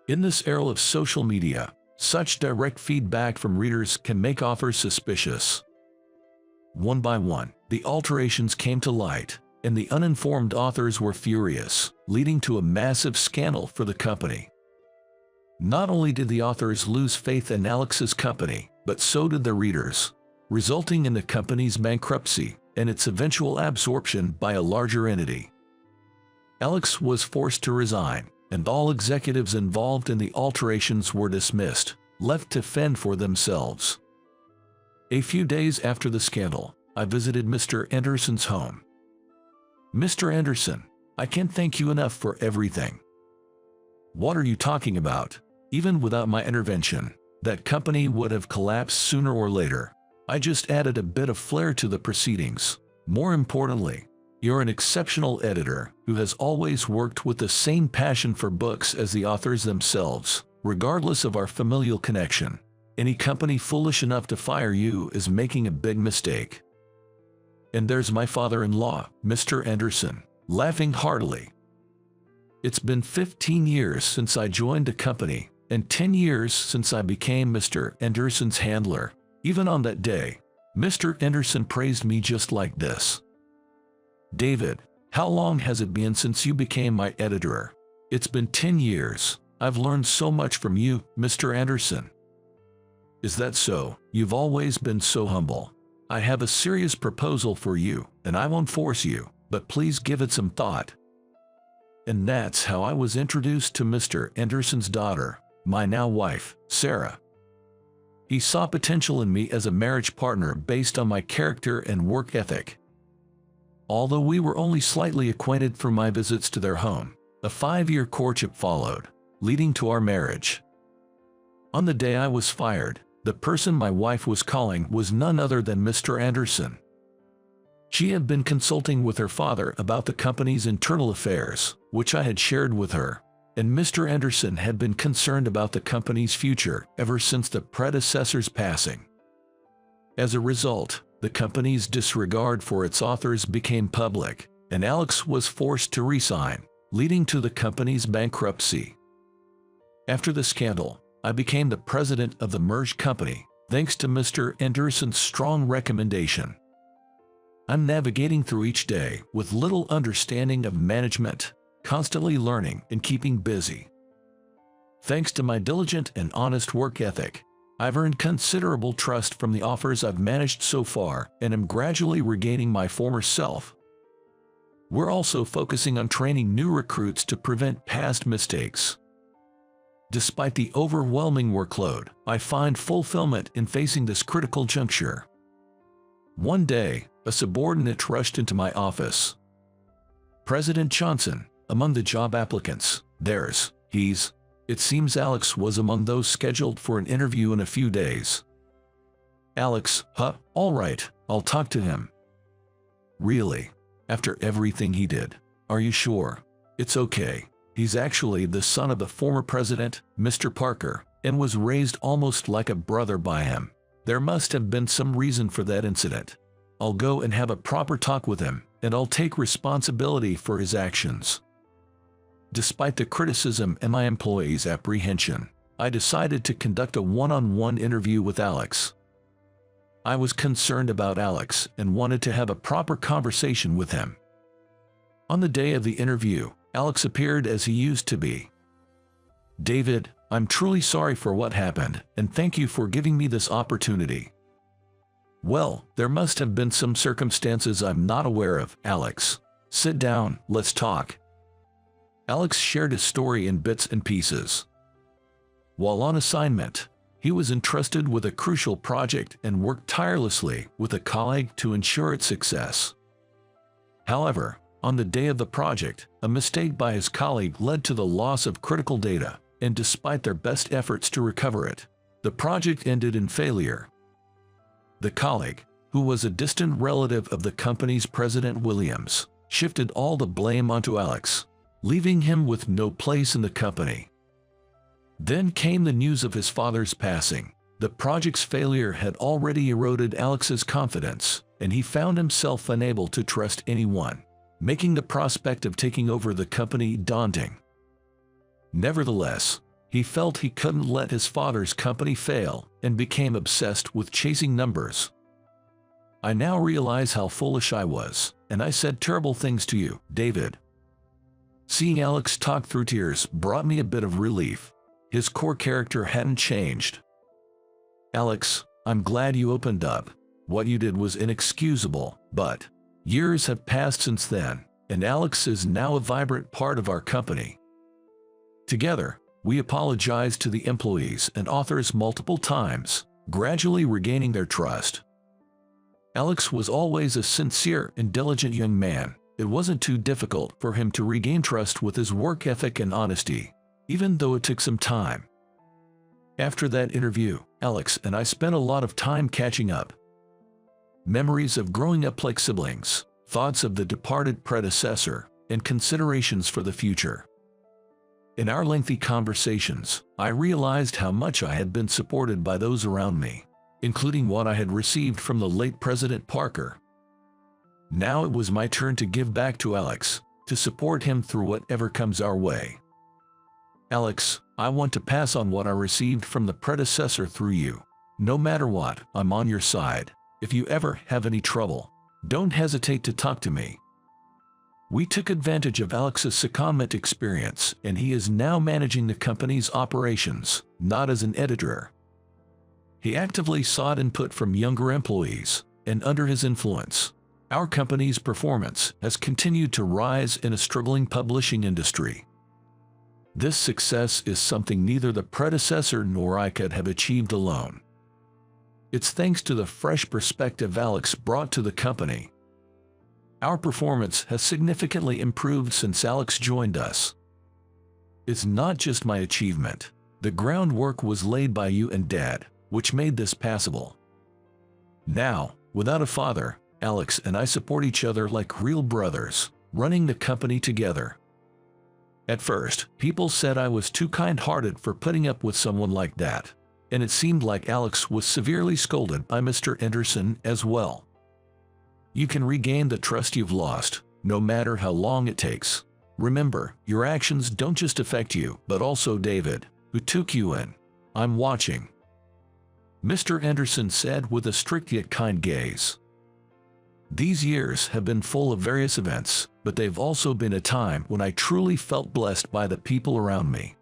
In this era of social media, such direct feedback from readers can make authors suspicious. One by one, the alterations came to light, and the uninformed authors were furious, leading to a massive scandal for the company. Not only did the authors lose faith in Alex's company, but so did the readers, resulting in the company's bankruptcy and its eventual absorption by a larger entity. Alex was forced to resign, and all executives involved in the alterations were dismissed, left to fend for themselves. A few days after the scandal, I visited Mr. Anderson's home. Mr. Anderson, I can't thank you enough for everything. What are you talking about? Even without my intervention, that company would have collapsed sooner or later. I just added a bit of flair to the proceedings. More importantly, You're an exceptional editor who has always worked with the same passion for books as the authors themselves, regardless of our familial connection. Any company foolish enough to fire you is making a big mistake." And there's my father-in-law, Mr. Anderson, laughing heartily. "It's been 15 years since I joined the company, and 10 years since I became Mr. Anderson's handler. Even on that day, Mr. Anderson praised me just like this. 'David, how long has it been since you became my editor?' 'It's been 10 years. I've learned so much from you, Mr. Anderson.' 'Is that so? You've always been so humble. I have a serious proposal for you, and I won't force you, but please give it some thought." And that's how I was introduced to Mr. Anderson's daughter, my now wife, Sarah. He saw potential in me as a marriage partner based on my character and work ethic. Although we were only slightly acquainted from my visits to their home, a 5-year courtship followed, leading to our marriage. On the day I was fired, the person my wife was calling was none other than Mr. Anderson. She had been consulting with her father about the company's internal affairs, which I had shared with her, and Mr. Anderson had been concerned about the company's future ever since the predecessor's passing. As a result, the company's disregard for its authors became public, and Alex was forced to resign, leading to the company's bankruptcy. After the scandal, I became the president of the merged company, thanks to Mr. Anderson's strong recommendation. I'm navigating through each day with little understanding of management, constantly learning and keeping busy. Thanks to my diligent and honest work ethic, I've earned considerable trust from the offers I've managed so far and am gradually regaining my former self. We're also focusing on training new recruits to prevent past mistakes. Despite the overwhelming workload, I find fulfillment in facing this critical juncture. One day, a subordinate rushed into my office. "President Johnson, among the job applicants, it seems Alex was among those scheduled for an interview in a few days." "Alex, huh? All right, I'll talk to him." "Really? After everything he did? Are you sure?" "It's okay. He's actually the son of the former president, Mr. Parker, and was raised almost like a brother by him. There must have been some reason for that incident. I'll go and have a proper talk with him, and I'll take responsibility for his actions." Despite the criticism and my employees' apprehension, I decided to conduct a one-on-one interview with Alex. I was concerned about Alex and wanted to have a proper conversation with him. On the day of the interview, Alex appeared as he used to be. "David, I'm truly sorry for what happened, and thank you for giving me this opportunity." "Well, there must have been some circumstances I'm not aware of, Alex. Sit down, let's talk." Alex shared his story in bits and pieces. While on assignment, he was entrusted with a crucial project and worked tirelessly with a colleague to ensure its success. However, on the day of the project, a mistake by his colleague led to the loss of critical data, and despite their best efforts to recover it, the project ended in failure. The colleague, who was a distant relative of the company's president Williams, shifted all the blame onto Alex, leaving him with no place in the company. Then came the news of his father's passing. The project's failure had already eroded Alex's confidence, and he found himself unable to trust anyone, making the prospect of taking over the company daunting. Nevertheless, he felt he couldn't let his father's company fail and became obsessed with chasing numbers. "I now realize how foolish I was, and I said terrible things to you, David." Seeing Alex talk through tears brought me a bit of relief. His core character hadn't changed. "Alex, I'm glad you opened up. What you did was inexcusable, but years have passed since then, and Alex is now a vibrant part of our company." Together, we apologized to the employees and authors multiple times, gradually regaining their trust. Alex was always a sincere and diligent young man. It wasn't too difficult for him to regain trust with his work ethic and honesty, even though it took some time. After that interview, Alex and I spent a lot of time catching up. Memories of growing up like siblings, thoughts of the departed predecessor, and considerations for the future. In our lengthy conversations, I realized how much I had been supported by those around me, including what I had received from the late President Parker. Now it was my turn to give back to Alex, to support him through whatever comes our way. Alex, I want to pass on what I received from the predecessor through you. No matter what, I'm on your side. If you ever have any trouble, don't hesitate to talk to me. We took advantage of Alex's secondment experience, and he is now managing the company's operations, not as an editor. He actively sought input from younger employees, and under his influence, our company's performance has continued to rise in a struggling publishing industry. This success is something neither the predecessor nor I could have achieved alone. It's thanks to the fresh perspective Alex brought to the company. Our performance has significantly improved since Alex joined us. It's not just my achievement. The groundwork was laid by you and Dad, which made this possible. Now, without a father, Alex and I support each other like real brothers, running the company together. At first, people said I was too kind-hearted for putting up with someone like that, and it seemed like Alex was severely scolded by Mr. Anderson as well. You can regain the trust you've lost, no matter how long it takes. Remember, your actions don't just affect you, but also David, who took you in. I'm watching. Mr. Anderson said with a strict yet kind gaze. These years have been full of various events, but they've also been a time when I truly felt blessed by the people around me.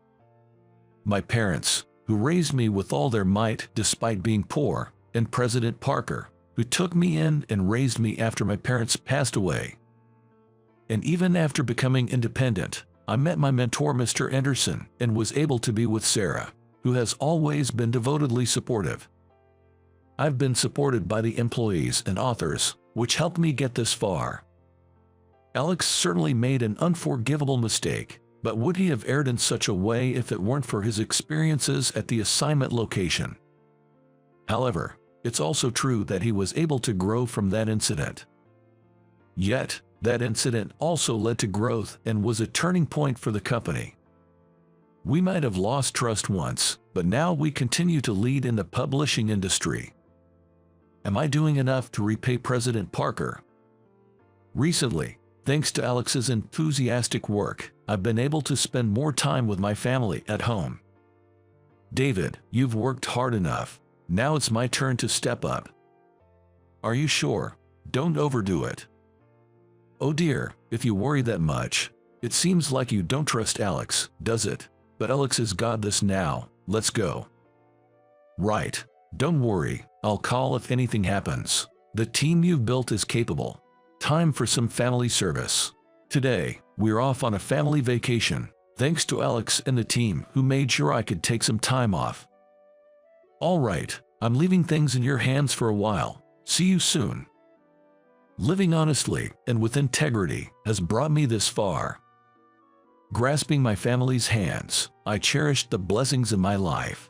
My parents, who raised me with all their might despite being poor, and President Parker, who took me in and raised me after my parents passed away. And even after becoming independent, I met my mentor Mr. Anderson and was able to be with Sarah, who has always been devotedly supportive. I've been supported by the employees and authors, which helped me get this far. Alex certainly made an unforgivable mistake, but would he have erred in such a way if it weren't for his experiences at the assignment location? However, it's also true that he was able to grow from that incident. Yet, that incident also led to growth and was a turning point for the company. We might have lost trust once, but now we continue to lead in the publishing industry. Am I doing enough to repay President Parker? Recently, thanks to Alex's enthusiastic work, I've been able to spend more time with my family at home. David, you've worked hard enough. Now it's my turn to step up. Are you sure? Don't overdo it. Oh dear, if you worry that much, it seems like you don't trust Alex, does it? But Alex has got this now, let's go. Right, don't worry, I'll call if anything happens. The team you've built is capable. Time for some family service. Today, we're off on a family vacation, thanks to Alex and the team who made sure I could take some time off. All right, I'm leaving things in your hands for a while. See you soon. Living honestly and with integrity has brought me this far. Grasping my family's hands, I cherished the blessings in my life.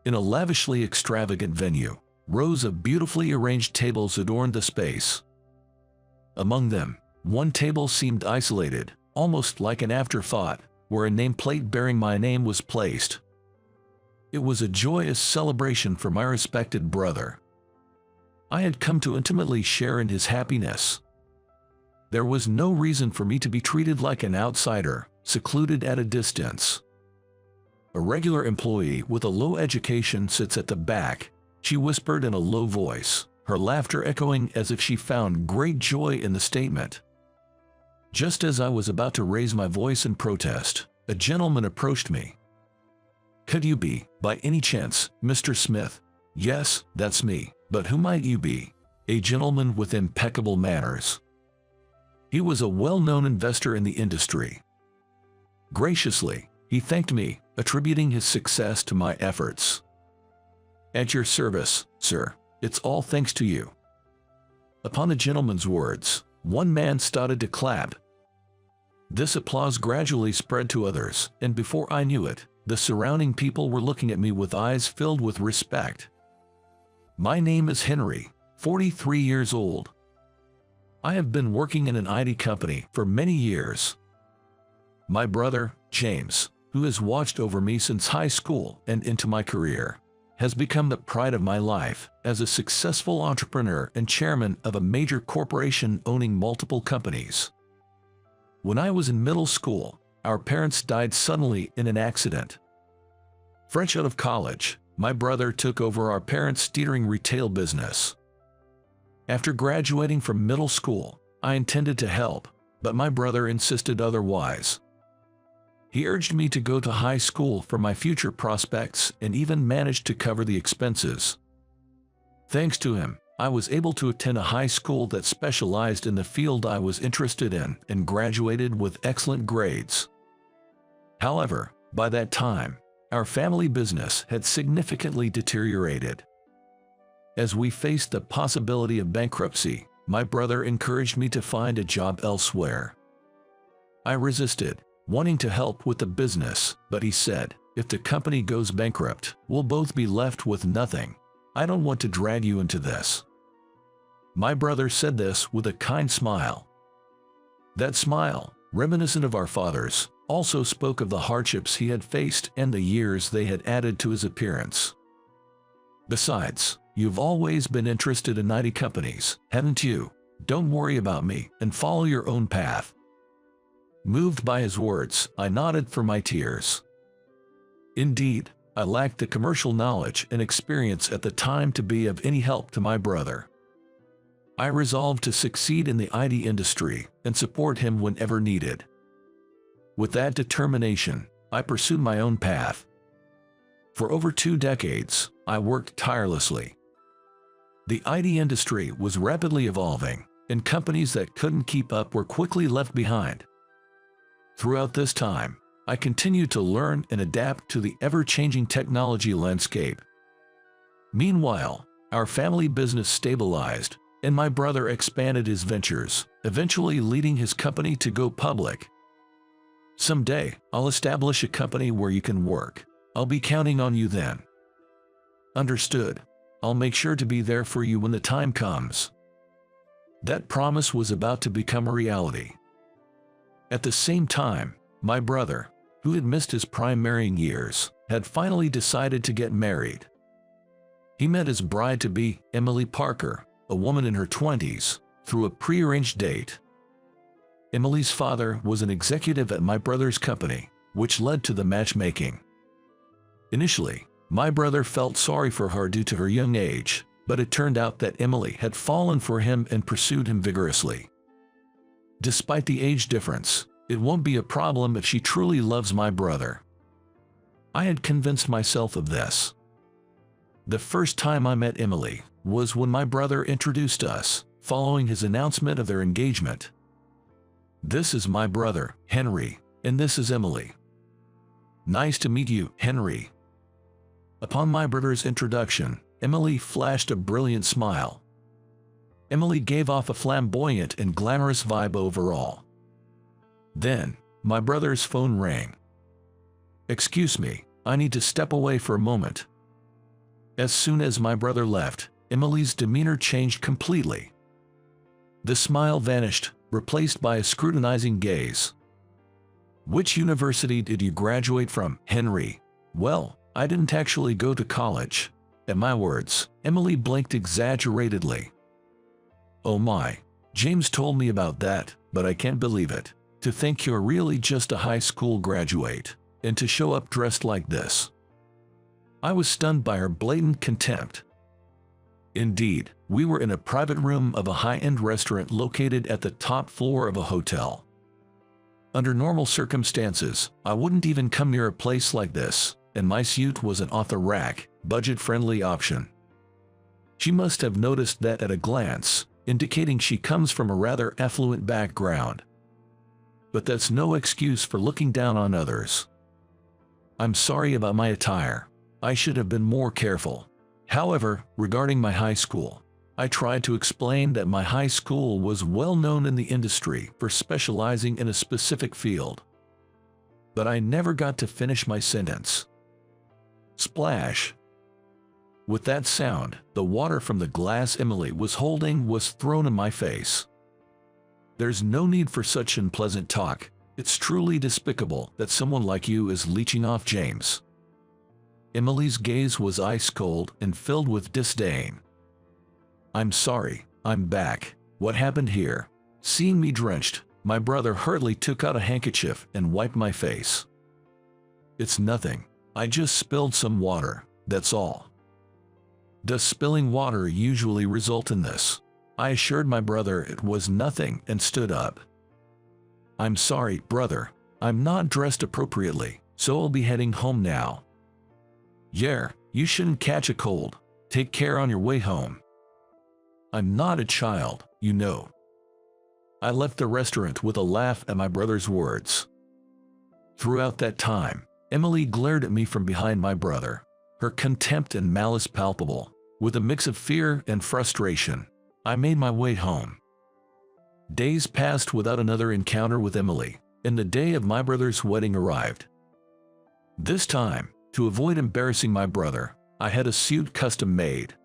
In a lavishly extravagant venue, rows of beautifully arranged tables adorned the space. Among them, one table seemed isolated, almost like an afterthought, where a nameplate bearing my name was placed. It was a joyous celebration for my respected brother. I had come to intimately share in his happiness. There was no reason for me to be treated like an outsider, secluded at a distance. A regular employee with a low education sits at the back, she whispered in a low voice, her laughter echoing as if she found great joy in the statement. Just as I was about to raise my voice in protest, a gentleman approached me. Could you be, by any chance, Mr. Smith? Yes, that's me, but who might you be? A gentleman with impeccable manners. He was a well-known investor in the industry. Graciously, he thanked me, attributing his success to my efforts. At your service, sir. It's all thanks to you. Upon the gentleman's words, one man started to clap. This applause gradually spread to others, and before I knew it, the surrounding people were looking at me with eyes filled with respect. My name is Henry, 43 years old. I have been working in an IT company for many years. My brother, James, who has watched over me since high school and into my career, has become the pride of my life as a successful entrepreneur and chairman of a major corporation owning multiple companies. When I was in middle school, our parents died suddenly in an accident. Fresh out of college, my brother took over our parents' steering retail business. After graduating from middle school, I intended to help, but my brother insisted otherwise. He urged me to go to high school for my future prospects and even managed to cover the expenses. Thanks to him, I was able to attend a high school that specialized in the field I was interested in and graduated with excellent grades. However, by that time, our family business had significantly deteriorated. As we faced the possibility of bankruptcy, my brother encouraged me to find a job elsewhere. I resisted, wanting to help with the business, but he said, "If the company goes bankrupt, we'll both be left with nothing. I don't want to drag you into this." My brother said this with a kind smile. That smile, reminiscent of our father's, also spoke of the hardships he had faced and the years they had added to his appearance. "Besides, you've always been interested in IT companies, haven't you? Don't worry about me and follow your own path." Moved by his words, I nodded for my tears. Indeed, I lacked the commercial knowledge and experience at the time to be of any help to my brother. I resolved to succeed in the IT industry and support him whenever needed. With that determination, I pursued my own path. For over 2 decades, I worked tirelessly. The IT industry was rapidly evolving, and companies that couldn't keep up were quickly left behind. Throughout this time, I continued to learn and adapt to the ever-changing technology landscape. Meanwhile, our family business stabilized, and my brother expanded his ventures, eventually leading his company to go public. "Someday, I'll establish a company where you can work. I'll be counting on you then." "Understood. I'll make sure to be there for you when the time comes." That promise was about to become a reality. At the same time, my brother, who had missed his prime marrying years, had finally decided to get married. He met his bride-to-be, Emily Parker, a woman in her 20s, through a prearranged date. Emily's father was an executive at my brother's company, which led to the matchmaking. Initially, my brother felt sorry for her due to her young age, but it turned out that Emily had fallen for him and pursued him vigorously. Despite the age difference, it won't be a problem if she truly loves my brother. I had convinced myself of this. The first time I met Emily was when my brother introduced us, following his announcement of their engagement. "This is my brother, Henry, and this is Emily." "Nice to meet you, Henry." Upon my brother's introduction, Emily flashed a brilliant smile. Emily gave off a flamboyant and glamorous vibe overall. Then, my brother's phone rang. "Excuse me, I need to step away for a moment." As soon as my brother left, Emily's demeanor changed completely. The smile vanished, replaced by a scrutinizing gaze. "Which university did you graduate from, Henry?" "Well, I didn't actually go to college." At my words, Emily blinked exaggeratedly. "Oh my, James told me about that, but I can't believe it. To think you're really just a high school graduate, and to show up dressed like this." I was stunned by her blatant contempt. Indeed, we were in a private room of a high-end restaurant located at the top floor of a hotel. Under normal circumstances, I wouldn't even come near a place like this, and my suit was an off-the-rack, budget-friendly option. She must have noticed that at a glance, indicating she comes from a rather affluent background. But that's no excuse for looking down on others. "I'm sorry about my attire. I should have been more careful." However, regarding my high school, I tried to explain that my high school was well known in the industry for specializing in a specific field. But I never got to finish my sentence. Splash! With that sound, the water from the glass Emily was holding was thrown in my face. There's no need for such unpleasant talk. It's truly despicable that someone like you is leeching off James. Emily's gaze was ice cold and filled with disdain. I'm sorry, I'm back. What happened here? Seeing me drenched, my brother hurriedly took out a handkerchief and wiped my face. It's nothing. I just spilled some water, that's all. Does spilling water usually result in this? I assured my brother it was nothing and stood up. I'm sorry, brother. I'm not dressed appropriately, so I'll be heading home now. Yeah, you shouldn't catch a cold. Take care on your way home. I'm not a child, you know. I left the restaurant with a laugh at my brother's words. Throughout that time, Emily glared at me from behind my brother, her contempt and malice palpable. With a mix of fear and frustration, I made my way home. Days passed without another encounter with Emily, and the day of my brother's wedding arrived. This time, to avoid embarrassing my brother, I had a suit custom made.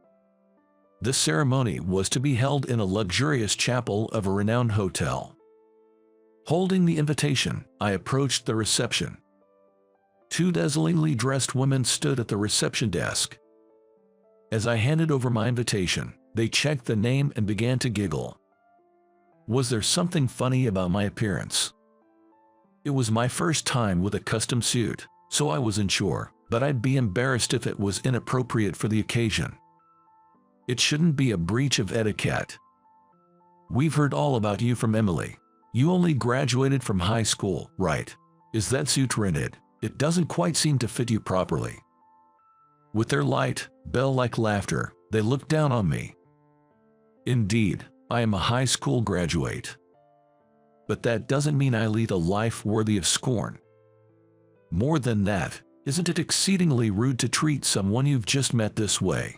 The ceremony was to be held in a luxurious chapel of a renowned hotel. Holding the invitation, I approached the reception. 2 dazzlingly dressed women stood at the reception desk. As I handed over my invitation, they checked the name and began to giggle. Was there something funny about my appearance? It was my first time with a custom suit, so I wasn't sure, but I'd be embarrassed if it was inappropriate for the occasion. It shouldn't be a breach of etiquette. We've heard all about you from Emily. You only graduated from high school, right? Is that suit rented? It doesn't quite seem to fit you properly. With their light, bell-like laughter, they looked down on me. Indeed, I am a high school graduate. But that doesn't mean I lead a life worthy of scorn. More than that, isn't it exceedingly rude to treat someone you've just met this way?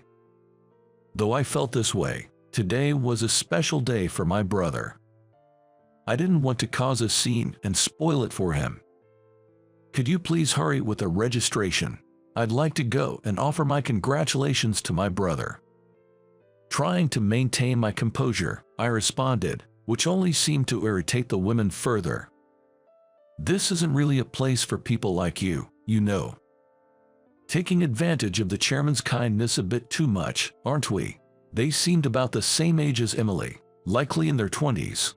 Though I felt this way, today was a special day for my brother. I didn't want to cause a scene and spoil it for him. Could you please hurry with the registration? I'd like to go and offer my congratulations to my brother. Trying to maintain my composure, I responded, which only seemed to irritate the women further. This isn't really a place for people like you, you know. Taking advantage of the chairman's kindness a bit too much, aren't we? They seemed about the same age as Emily, likely in their 20s.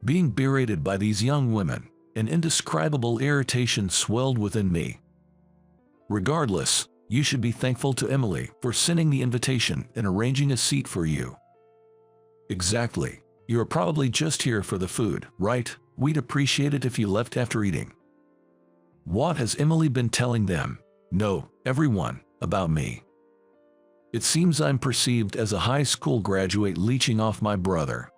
Being berated by these young women, an indescribable irritation swelled within me. Regardless, you should be thankful to Emily for sending the invitation and arranging a seat for you. Exactly. You're probably just here for the food, right? We'd appreciate it if you left after eating. What has Emily been telling them? No, everyone, about me. It seems I'm perceived as a high school graduate leeching off my brother.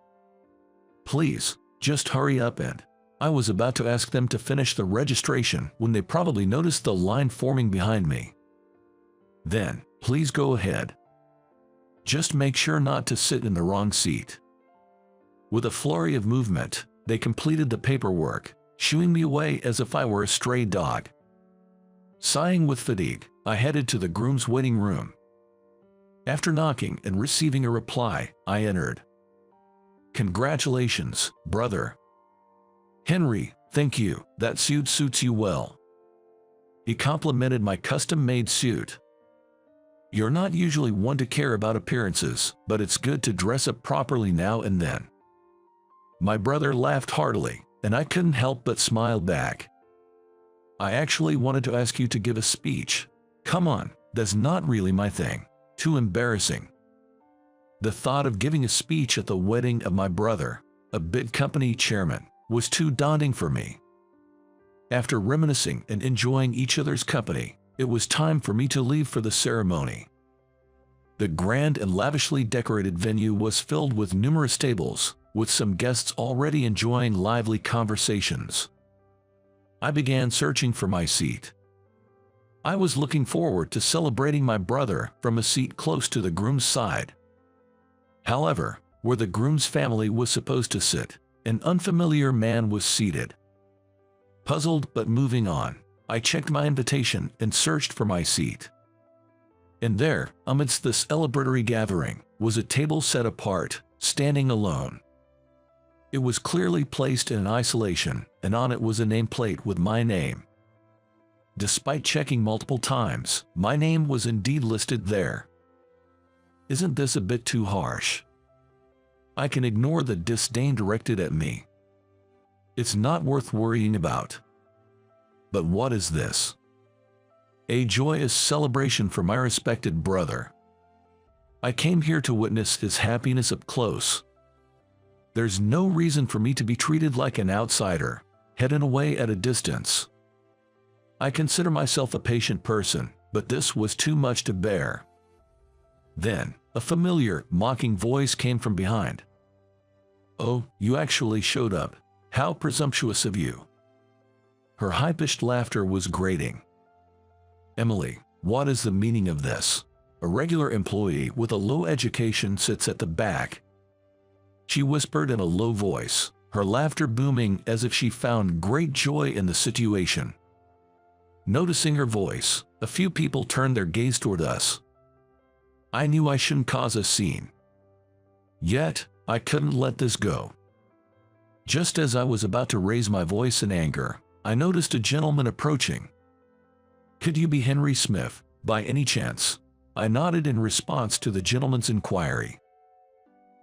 Please, just hurry up and... I was about to ask them to finish the registration when they probably noticed the line forming behind me. Then, please go ahead. Just make sure not to sit in the wrong seat. With a flurry of movement, they completed the paperwork, shooing me away as if I were a stray dog. Sighing with fatigue, I headed to the groom's waiting room. After knocking and receiving a reply, I entered. Congratulations, brother. Henry, thank you, that suit suits you well. He complimented my custom-made suit. You're not usually one to care about appearances, but it's good to dress up properly now and then. My brother laughed heartily, and I couldn't help but smile back. I actually wanted to ask you to give a speech. Come on, that's not really my thing. Too embarrassing. The thought of giving a speech at the wedding of my brother, a big company chairman, was too daunting for me. After reminiscing and enjoying each other's company, it was time for me to leave for the ceremony. The grand and lavishly decorated venue was filled with numerous tables, with some guests already enjoying lively conversations. I began searching for my seat. I was looking forward to celebrating my brother from a seat close to the groom's side. However, where the groom's family was supposed to sit, an unfamiliar man was seated. Puzzled but moving on, I checked my invitation and searched for my seat. And there, amidst the celebratory gathering, was a table set apart, standing alone. It was clearly placed in isolation, and on it was a nameplate with my name. Despite checking multiple times, my name was indeed listed there. Isn't this a bit too harsh? I can ignore the disdain directed at me. It's not worth worrying about. But what is this? A joyous celebration for my respected brother. I came here to witness his happiness up close. There's no reason for me to be treated like an outsider, hidden away at a distance. I consider myself a patient person, but this was too much to bear. Then, a familiar, mocking voice came from behind. "Oh, you actually showed up. How presumptuous of you." Her high-pitched laughter was grating. "Emily, what is the meaning of this? A regular employee with a low education sits at the back." She whispered in a low voice, her laughter booming as if she found great joy in the situation. Noticing her voice, a few people turned their gaze toward us. I knew I shouldn't cause a scene. Yet, I couldn't let this go. Just as I was about to raise my voice in anger, I noticed a gentleman approaching. "Could you be Henry Smith, by any chance?" I nodded in response to the gentleman's inquiry.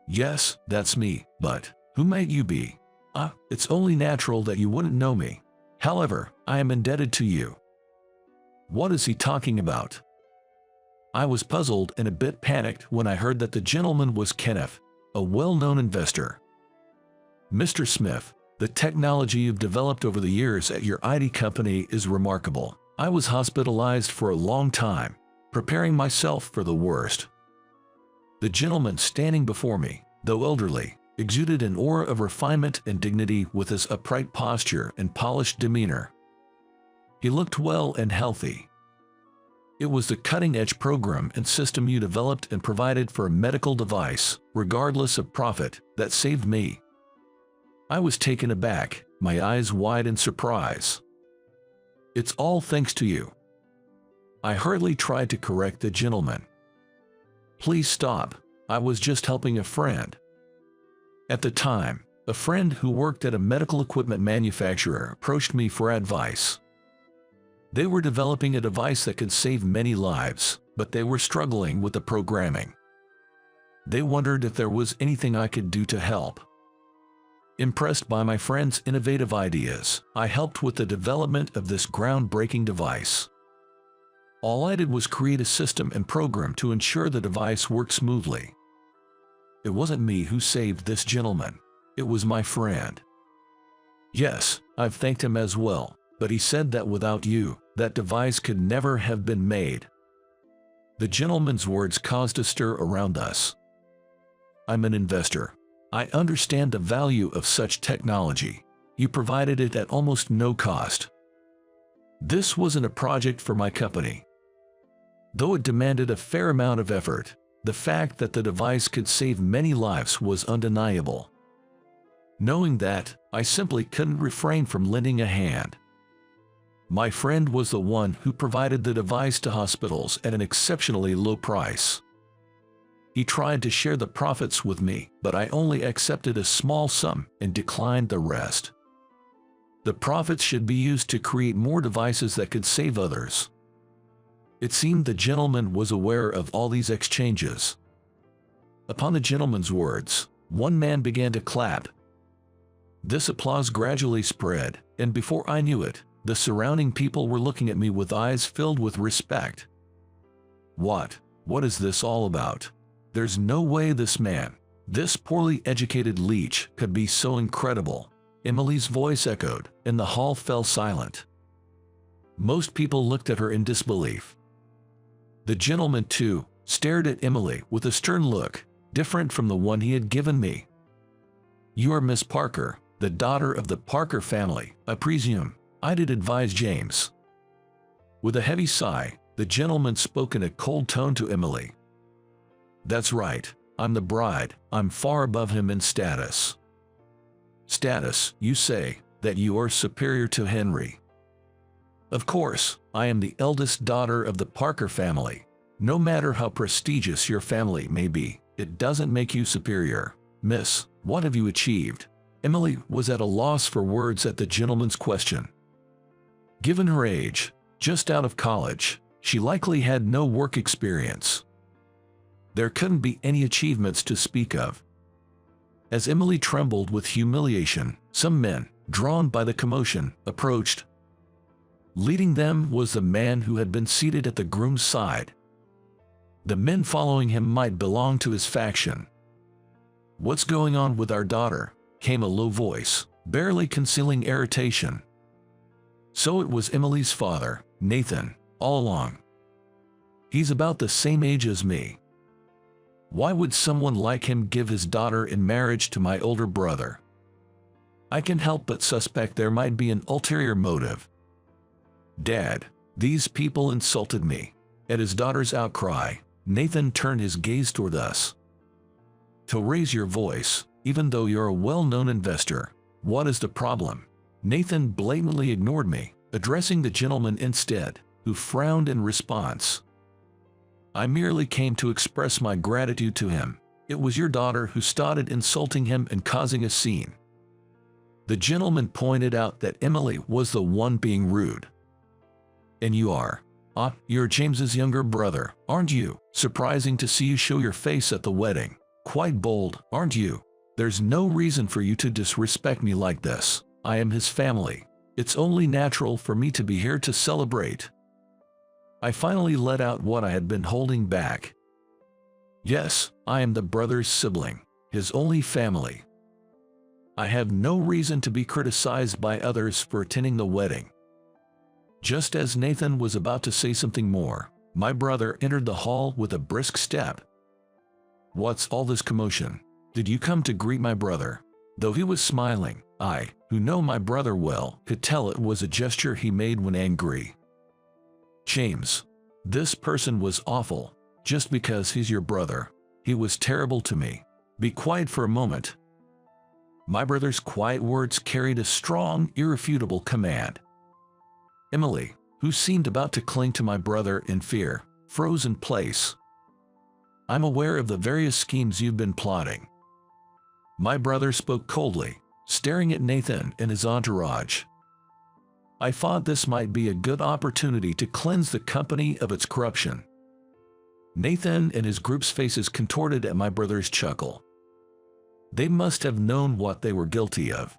"Yes, that's me, but who might you be?" It's only natural that you wouldn't know me. However, I am indebted to you." What is he talking about? I was puzzled and a bit panicked when I heard that the gentleman was Kenneth, a well-known investor. "Mr. Smith, the technology you've developed over the years at your IT company is remarkable. I was hospitalized for a long time, preparing myself for the worst." The gentleman standing before me, though elderly, exuded an aura of refinement and dignity with his upright posture and polished demeanor. He looked well and healthy. It was the cutting-edge program and system you developed and provided for a medical device, regardless of profit, that saved me. I was taken aback, my eyes wide in surprise. "It's all thanks to you." I hurriedly tried to correct the gentleman. "Please stop, I was just helping a friend." At the time, a friend who worked at a medical equipment manufacturer approached me for advice. They were developing a device that could save many lives, but they were struggling with the programming. They wondered if there was anything I could do to help. Impressed by my friend's innovative ideas, I helped with the development of this groundbreaking device. All I did was create a system and program to ensure the device worked smoothly. It wasn't me who saved this gentleman. It was my friend. Yes, I've thanked him as well, but he said that without you, that device could never have been made. The gentleman's words caused a stir around us. "I'm an investor. I understand the value of such technology. You provided it at almost no cost. This wasn't a project for my company. Though it demanded a fair amount of effort, the fact that the device could save many lives was undeniable. Knowing that, I simply couldn't refrain from lending a hand. My friend was the one who provided the device to hospitals at an exceptionally low price. He tried to share the profits with me, but I only accepted a small sum and declined the rest. The profits should be used to create more devices that could save others." It seemed the gentleman was aware of all these exchanges. Upon the gentleman's words, one man began to clap. This applause gradually spread, and before I knew it, the surrounding people were looking at me with eyes filled with respect. What is this all about? There's no way this man, this poorly educated leech, could be so incredible. Emily's voice echoed, and the hall fell silent. Most people looked at her in disbelief. The gentleman, too, stared at Emily with a stern look, different from the one he had given me. "You are Miss Parker, the daughter of the Parker family, I presume," I did advise James. With a heavy sigh, the gentleman spoke in a cold tone to Emily. "That's right, I'm the bride, I'm far above him in status." "Status, you say, that you are superior to Henry?" "Of course, I am the eldest daughter of the Parker family. No matter how prestigious your family may be, it doesn't make you superior. Miss, what have you achieved? Emily was at a loss for words at the gentleman's question. Given her age, just out of college, she likely had no work experience. There couldn't be any achievements to speak of. As Emily trembled with humiliation, some men, drawn by the commotion, approached. Leading them was the man who had been seated at the groom's side. The men following him might belong to his faction. "What's going on with our daughter?" came a low voice, barely concealing irritation. So it was Emily's father, Nathan, all along. "He's about the same age as me. Why would someone like him give his daughter in marriage to my older brother? I can help but suspect there might be an ulterior motive. Dad, these people insulted me." At his daughter's outcry, Nathan turned his gaze toward us. "To raise your voice, even though you're a well-known investor. What is the problem?" Nathan blatantly ignored me, addressing the gentleman instead, who frowned in response. "I merely came to express my gratitude to him. It was your daughter who started insulting him and causing a scene." The gentleman pointed out that Emily was the one being rude. "And you are? You're James's younger brother, aren't you? Surprising to see you show your face at the wedding. Quite bold, aren't you? There's no reason for you to disrespect me like this. I am his family. It's only natural for me to be here to celebrate." I finally let out what I had been holding back. "Yes, I am the brother's sibling, his only family. I have no reason to be criticized by others for attending the wedding." Just as Nathan was about to say something more, my brother entered the hall with a brisk step. "What's all this commotion? Did you come to greet my brother?" Though he was smiling, I, who know my brother well, could tell it was a gesture he made when angry. "James, this person was awful. Just because he's your brother. He was terrible to me. Be quiet for a moment." My brother's quiet words carried a strong, irrefutable command. Emily, who seemed about to cling to my brother in fear, froze in place. "I'm aware of the various schemes you've been plotting." My brother spoke coldly, staring at Nathan and his entourage. "I thought this might be a good opportunity to cleanse the company of its corruption." Nathan and his group's faces contorted at my brother's chuckle. They must have known what they were guilty of.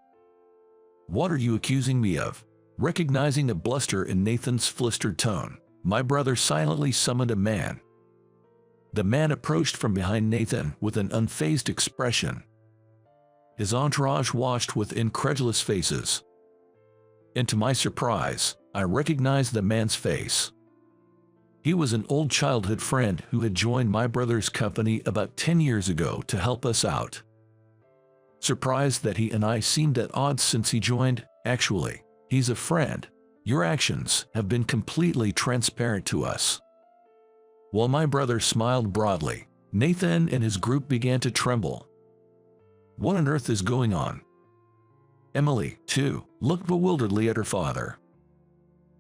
"What are you accusing me of?" Recognizing the bluster in Nathan's flustered tone, my brother silently summoned a man. The man approached from behind Nathan with an unfazed expression. His entourage watched with incredulous faces. And to my surprise, I recognized the man's face. He was an old childhood friend who had joined my brother's company about 10 years ago to help us out. Surprised that he and I seemed at odds since he joined. "Actually, he's a friend. Your actions have been completely transparent to us." While my brother smiled broadly, Nathan and his group began to tremble. "What on earth is going on?" Emily, too, looked bewilderedly at her father.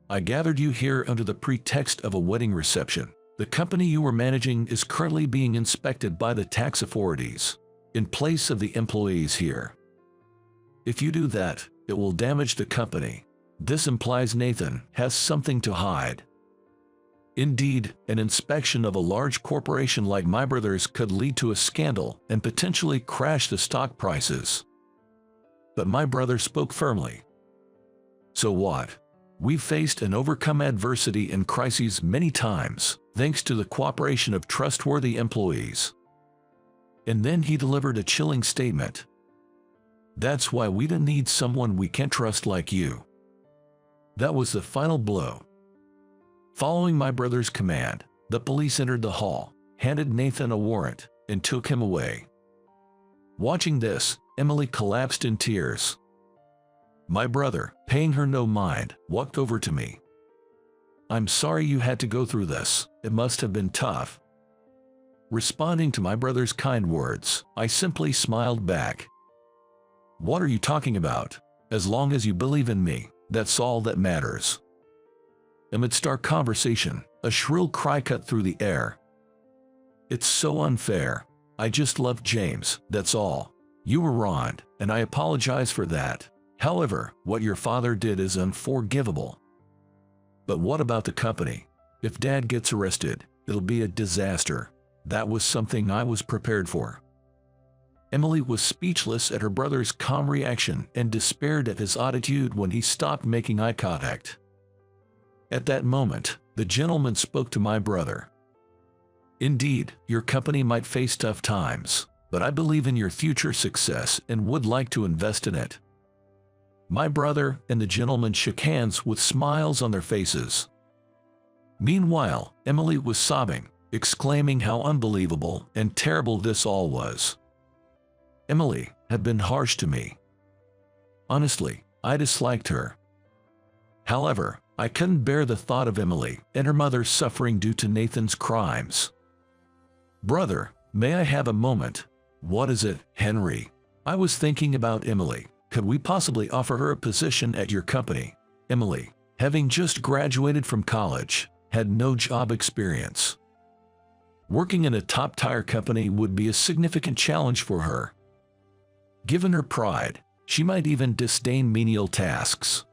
"I gathered you here under the pretext of a wedding reception. The company you were managing is currently being inspected by the tax authorities, in place of the employees here. If you do that, it will damage the company. This implies Nathan has something to hide. Indeed, an inspection of a large corporation like my brother's could lead to a scandal and potentially crash the stock prices." But my brother spoke firmly. "So what? We've faced and overcome adversity and crises many times, thanks to the cooperation of trustworthy employees." And then he delivered a chilling statement. "That's why we don't need someone we can't trust like you." That was the final blow. Following my brother's command, the police entered the hall, handed Nathan a warrant, and took him away. Watching this, Emily collapsed in tears. My brother, paying her no mind, walked over to me. "I'm sorry you had to go through this. It must have been tough." Responding to my brother's kind words, I simply smiled back. "What are you talking about? As long as you believe in me, that's all that matters." Amidst our conversation, A shrill cry cut through the air. It's so unfair. I just love James, that's all. You were wronged, and I apologize for that. However, what your father did is unforgivable. But what about the company? If Dad gets arrested, it'll be a disaster. That was something I was prepared for. Emily was speechless at her brother's calm reaction and despaired at his attitude when he stopped making eye contact. At that moment, the gentleman spoke to my brother. Indeed, your company might face tough times, but I believe in your future success and would like to invest in it. My brother and the gentleman shook hands with smiles on their faces. Meanwhile, Emily was sobbing, exclaiming how unbelievable and terrible this all was. Emily had been harsh to me. Honestly, I disliked her. However, I couldn't bear the thought of Emily and her mother suffering due to Nathan's crimes. Brother, may I have a moment? What is it, Henry? I was thinking about Emily. Could we possibly offer her a position at your company? Emily, having just graduated from college, had no job experience. Working in a top-tier company would be a significant challenge for her. Given her pride, she might even disdain menial tasks.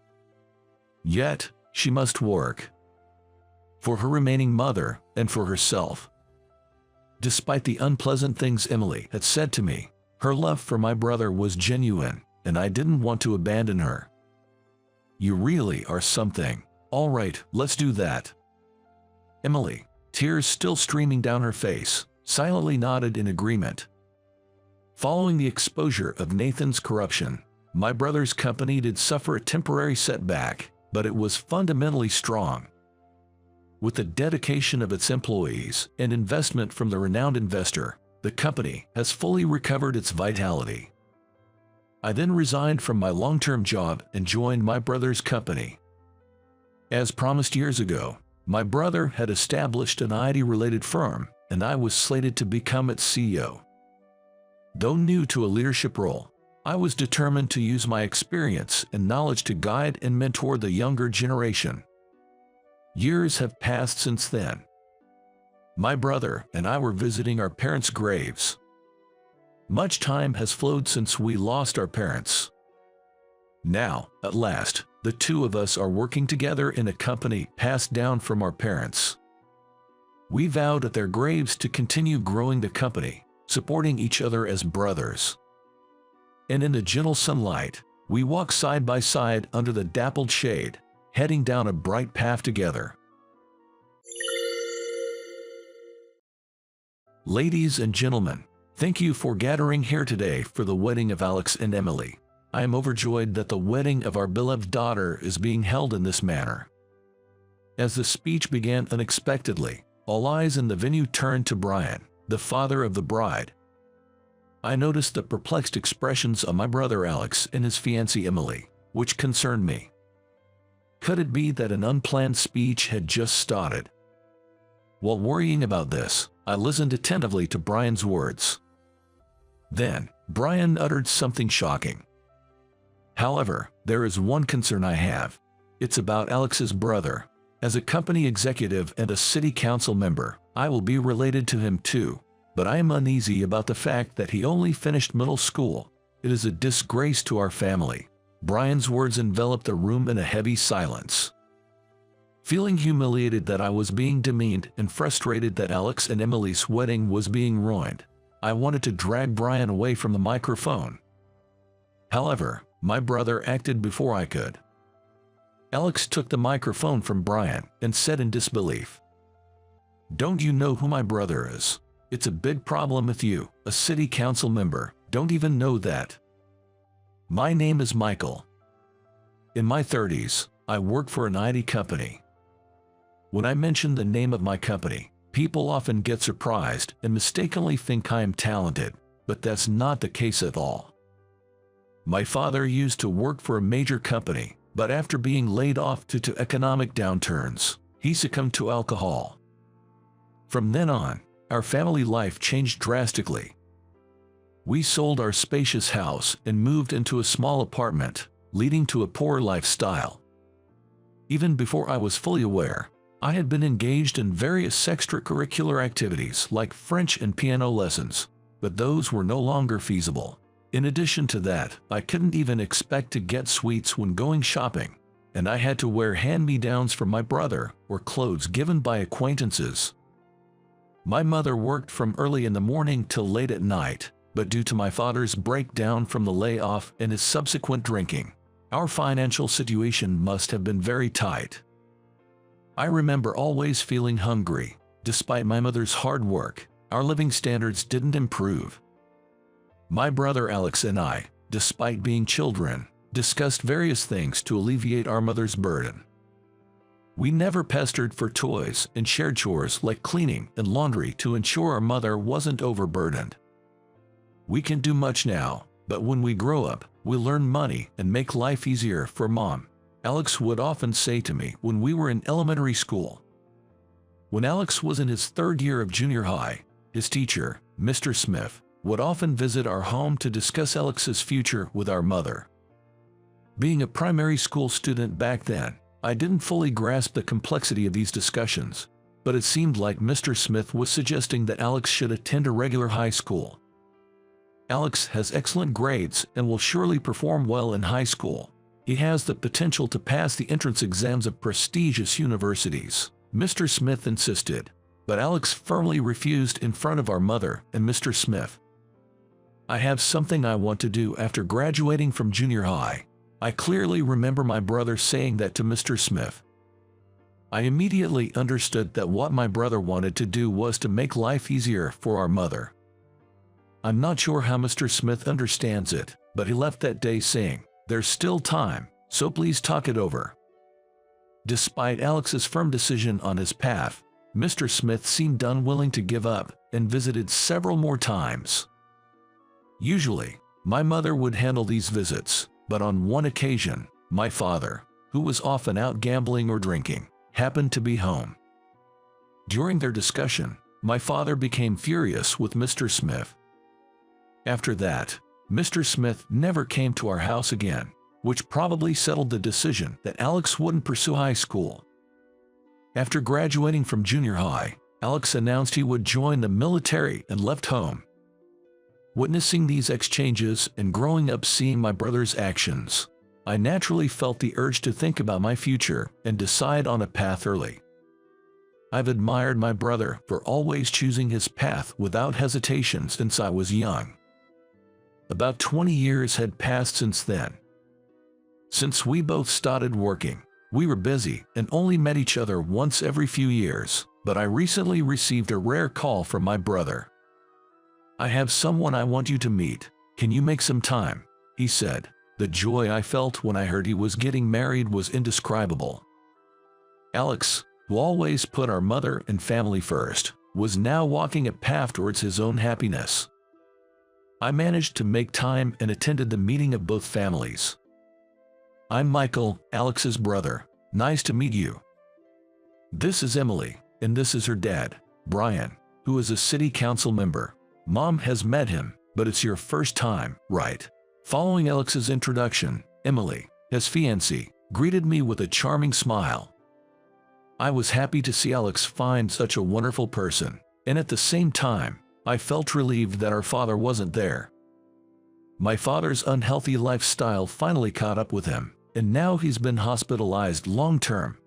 Yet, she must work. For her remaining mother and for herself. Despite the unpleasant things Emily had said to me, her love for my brother was genuine, and I didn't want to abandon her. You really are something. All right, let's do that. Emily, tears still streaming down her face, silently nodded in agreement. Following the exposure of Nathan's corruption, my brother's company did suffer a temporary setback, but it was fundamentally strong. With the dedication of its employees and investment from the renowned investor, the company has fully recovered its vitality. I then resigned from my long-term job and joined my brother's company. As promised years ago, my brother had established an IT-related firm, and I was slated to become its CEO. Though new to a leadership role, I was determined to use my experience and knowledge to guide and mentor the younger generation. Years have passed since then. My brother and I were visiting our parents' graves. Much time has flowed since we lost our parents. Now, at last, the two of us are working together in a company passed down from our parents. We vowed at their graves to continue growing the company, supporting each other as brothers. And in the gentle sunlight, we walk side by side under the dappled shade, heading down a bright path together. Ladies and gentlemen, thank you for gathering here today for the wedding of Alex and Emily. I am overjoyed that the wedding of our beloved daughter is being held in this manner. As the speech began unexpectedly, all eyes in the venue turned to Brian, the father of the bride. I noticed the perplexed expressions of my brother Alex and his fiancée Emily, which concerned me. Could it be that an unplanned speech had just started? While worrying about this, I listened attentively to Brian's words. Then, Brian uttered something shocking. However, there is one concern I have. It's about Alex's brother. As a company executive and a city council member, I will be related to him too, but I am uneasy about the fact that he only finished middle school. It is a disgrace to our family. Brian's words enveloped the room in a heavy silence. Feeling humiliated that I was being demeaned and frustrated that Alex and Emily's wedding was being ruined, I wanted to drag Brian away from the microphone. However, my brother acted before I could. Alex took the microphone from Brian and said in disbelief, "Don't you know who my brother is? It's a big problem if you, a city council member, don't even know that. My name is Michael. In my 30s, I work for an IT company. When I mention the name of my company, people often get surprised and mistakenly think I am talented, but that's not the case at all. My father used to work for a major company, but after being laid off due to economic downturns, he succumbed to alcohol. From then on, our family life changed drastically. We sold our spacious house and moved into a small apartment, leading to a poor lifestyle. Even before I was fully aware, I had been engaged in various extracurricular activities like French and piano lessons, but those were no longer feasible. In addition to that, I couldn't even expect to get sweets when going shopping, and I had to wear hand-me-downs from my brother or clothes given by acquaintances. My mother worked from early in the morning till late at night, but due to my father's breakdown from the layoff and his subsequent drinking, our financial situation must have been very tight. I remember always feeling hungry. Despite my mother's hard work, our living standards didn't improve. My brother Alex and I, despite being children, discussed various things to alleviate our mother's burden. We never pestered for toys and shared chores like cleaning and laundry to ensure our mother wasn't overburdened. We can do much now, but when we grow up, we'll earn money and make life easier for Mom, Alex would often say to me when we were in elementary school. When Alex was in his third year of junior high, his teacher, Mr. Smith, would often visit our home to discuss Alex's future with our mother. Being a primary school student back then, I didn't fully grasp the complexity of these discussions, but it seemed like Mr. Smith was suggesting that Alex should attend a regular high school. Alex has excellent grades and will surely perform well in high school. He has the potential to pass the entrance exams of prestigious universities, Mr. Smith insisted, but Alex firmly refused in front of our mother and Mr. Smith. I have something I want to do after graduating from junior high. I clearly remember my brother saying that to Mr. Smith. I immediately understood that what my brother wanted to do was to make life easier for our mother. I'm not sure how Mr. Smith understands it, but he left that day saying, "There's still time, so please talk it over." Despite Alex's firm decision on his path, Mr. Smith seemed unwilling to give up and visited several more times. Usually, my mother would handle these visits, but on one occasion, my father, who was often out gambling or drinking, happened to be home. During their discussion, my father became furious with Mr. Smith. After that, Mr. Smith never came to our house again, which probably settled the decision that Alex wouldn't pursue high school. After graduating from junior high, Alex announced he would join the military and left home. Witnessing these exchanges and growing up seeing my brother's actions, I naturally felt the urge to think about my future and decide on a path early. I've admired my brother for always choosing his path without hesitation since I was young. About 20 years had passed since then. Since we both started working, we were busy and only met each other once every few years, but I recently received a rare call from my brother. "I have someone I want you to meet. Can you make some time?" he said. The joy I felt when I heard he was getting married was indescribable. Alex, who always put our mother and family first, was now walking a path towards his own happiness. I managed to make time and attended the meeting of both families. "I'm Michael, Alex's brother. Nice to meet you. This is Emily, and this is her dad, Brian, who is a city council member. Mom has met him, but it's your first time, right?" Following Alex's introduction, Emily, his fiancée, greeted me with a charming smile. I was happy to see Alex find such a wonderful person, and at the same time, I felt relieved that our father wasn't there. My father's unhealthy lifestyle finally caught up with him, and now he's been hospitalized long-term.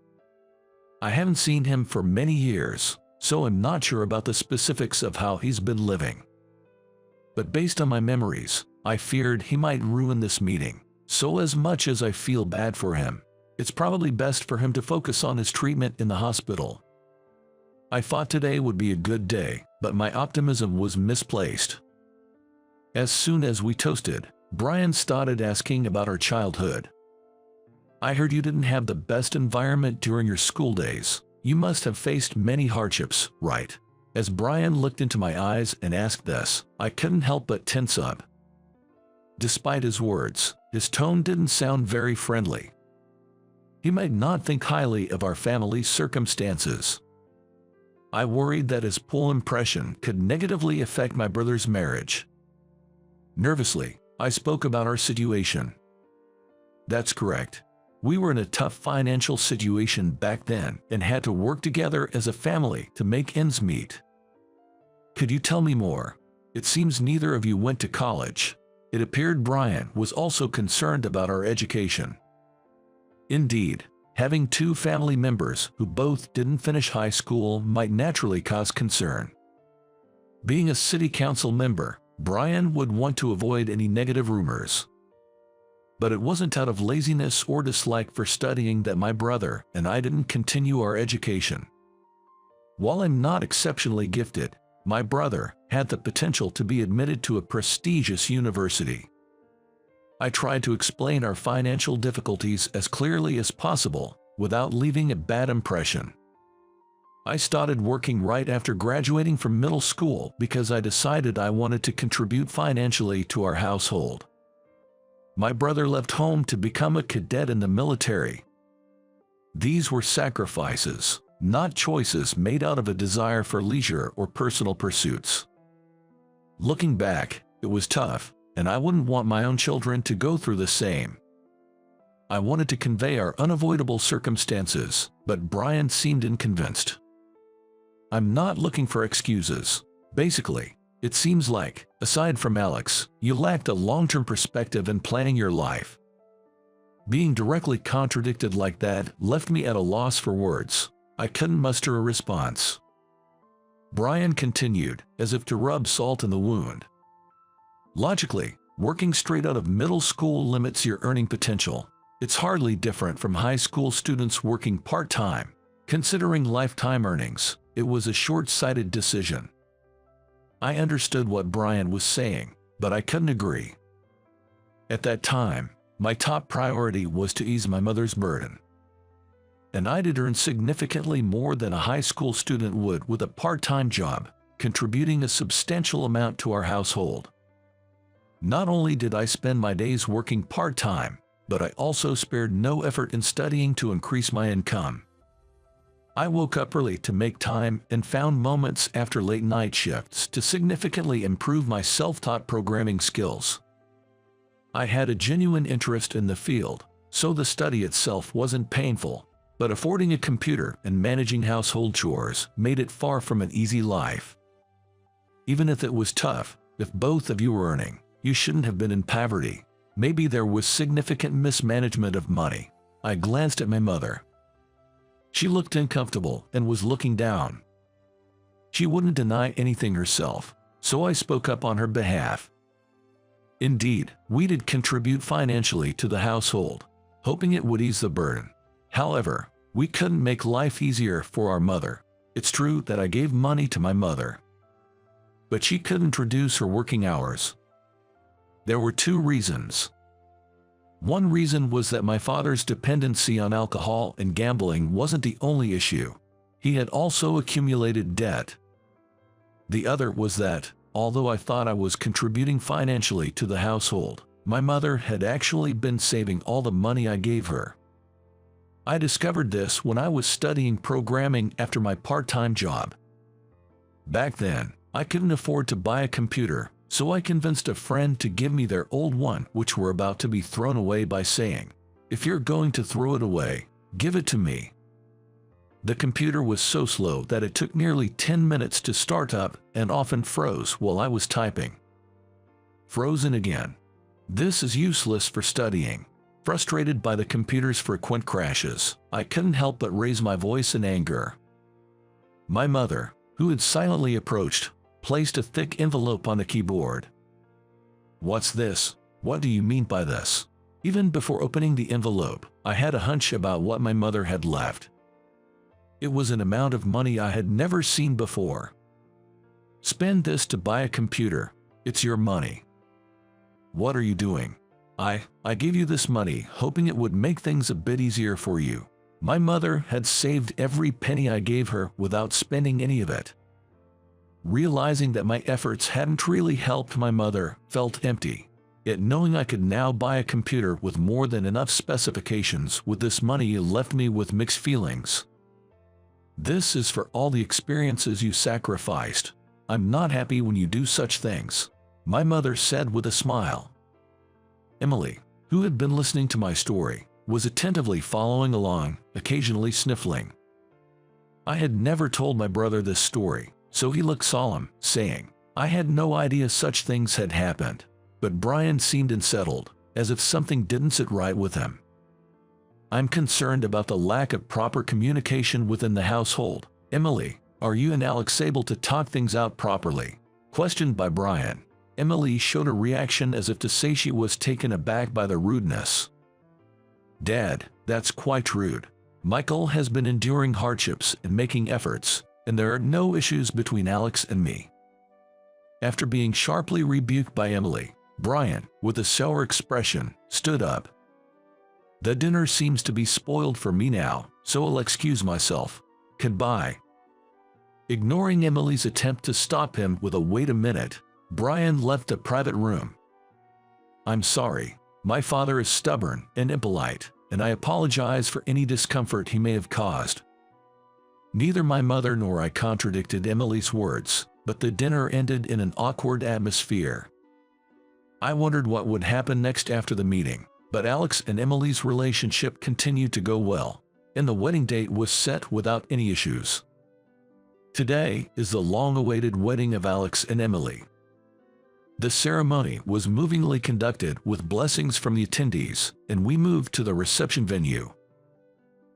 I haven't seen him for many years, so I'm not sure about the specifics of how he's been living. But based on my memories, I feared he might ruin this meeting, so as much as I feel bad for him, it's probably best for him to focus on his treatment in the hospital. I thought today would be a good day, but my optimism was misplaced. As soon as we toasted, Brian started asking about our childhood. "I heard you didn't have the best environment during your school days. You must have faced many hardships, right?" As Brian looked into my eyes and asked this, I couldn't help but tense up. Despite his words, his tone didn't sound very friendly. He might not think highly of our family's circumstances. I worried that his poor impression could negatively affect my brother's marriage. Nervously, I spoke about our situation. "That's correct. We were in a tough financial situation back then and had to work together as a family to make ends meet. Could you tell me more? It seems neither of you went to college. It appeared Brian was also concerned about our education. Indeed, having two family members who both didn't finish high school might naturally cause concern. Being a city council member, Brian would want to avoid any negative rumors. But it wasn't out of laziness or dislike for studying that my brother and I didn't continue our education. While I'm not exceptionally gifted, my brother had the potential to be admitted to a prestigious university. I tried to explain our financial difficulties as clearly as possible without leaving a bad impression. I started working right after graduating from middle school because I decided I wanted to contribute financially to our household. My brother left home to become a cadet in the military. These were sacrifices, not choices made out of a desire for leisure or personal pursuits. Looking back, it was tough, and I wouldn't want my own children to go through the same. I wanted to convey our unavoidable circumstances, but Brian seemed unconvinced. I'm not looking for excuses. Basically, it seems like, aside from Alex, you lacked a long-term perspective in planning your life. Being directly contradicted like that left me at a loss for words. I couldn't muster a response. Brian continued, as if to rub salt in the wound. Logically, working straight out of middle school limits your earning potential. It's hardly different from high school students working part-time. Considering lifetime earnings, it was a short-sighted decision. I understood what Brian was saying, but I couldn't agree. At that time, my top priority was to ease my mother's burden. And I did earn significantly more than a high school student would with a part-time job, contributing a substantial amount to our household. Not only did I spend my days working part-time, but I also spared no effort in studying to increase my income. I woke up early to make time and found moments after late night shifts to significantly improve my self-taught programming skills. I had a genuine interest in the field, so the study itself wasn't painful, but affording a computer and managing household chores made it far from an easy life. Even if it was tough, if both of you were earning, you shouldn't have been in poverty. Maybe there was significant mismanagement of money. I glanced at my mother. She looked uncomfortable and was looking down. She wouldn't deny anything herself, so I spoke up on her behalf. Indeed, we did contribute financially to the household, hoping it would ease the burden. However, we couldn't make life easier for our mother. It's true that I gave money to my mother, but she couldn't reduce her working hours. There were two reasons. One reason was that my father's dependency on alcohol and gambling wasn't the only issue. He had also accumulated debt. The other was that, although I thought I was contributing financially to the household, my mother had actually been saving all the money I gave her. I discovered this when I was studying programming after my part-time job. Back then, I couldn't afford to buy a computer, so I convinced a friend to give me their old one, which were about to be thrown away, by saying, "If you're going to throw it away, give it to me." The computer was so slow that it took nearly 10 minutes to start up and often froze while I was typing. Frozen again. This is useless for studying. Frustrated by the computer's frequent crashes, I couldn't help but raise my voice in anger. My mother, who had silently approached, placed a thick envelope on the keyboard. "What's this? What do you mean by this?" Even before opening the envelope, I had a hunch about what my mother had left. It was an amount of money I had never seen before. "Spend this to buy a computer. It's your money." "What are you doing?" I gave you this money hoping it would make things a bit easier for you." My mother had saved every penny I gave her without spending any of it. Realizing that my efforts hadn't really helped my mother felt empty. Yet knowing I could now buy a computer with more than enough specifications with this money left me with mixed feelings. "This is for all the experiences you sacrificed. I'm not happy when you do such things," my mother said with a smile. Emily, who had been listening to my story, was attentively following along, occasionally sniffling. I had never told my brother this story, so he looked solemn, saying, "I had no idea such things had happened." But Brian seemed unsettled, as if something didn't sit right with him. "I'm concerned about the lack of proper communication within the household. Emily, are you and Alex able to talk things out properly?" Questioned by Brian. Emily showed a reaction as if to say she was taken aback by the rudeness. "Dad, that's quite rude. Michael has been enduring hardships and making efforts, and there are no issues between Alex and me." After being sharply rebuked by Emily, Brian, with a sour expression, stood up. "The dinner seems to be spoiled for me now, so I'll excuse myself. Goodbye." Ignoring Emily's attempt to stop him with a "wait a minute," Brian left the private room. "I'm sorry. My father is stubborn and impolite, and I apologize for any discomfort he may have caused." Neither my mother nor I contradicted Emily's words, but the dinner ended in an awkward atmosphere. I wondered what would happen next after the meeting, but Alex and Emily's relationship continued to go well, and the wedding date was set without any issues. Today is the long-awaited wedding of Alex and Emily. The ceremony was movingly conducted with blessings from the attendees, and we moved to the reception venue.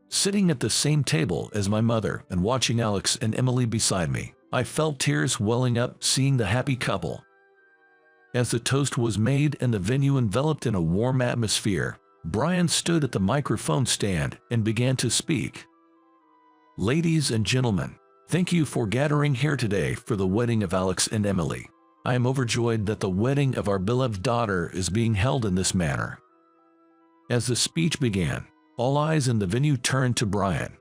Sitting at the same table as my mother and watching Alex and Emily beside me, I felt tears welling up seeing the happy couple. As the toast was made and the venue enveloped in a warm atmosphere, Brian stood at the microphone stand and began to speak. "Ladies and gentlemen, thank you for gathering here today for the wedding of Alex and Emily. I am overjoyed that the wedding of our beloved daughter is being held in this manner." As the speech began, all eyes in the venue turned to Brian.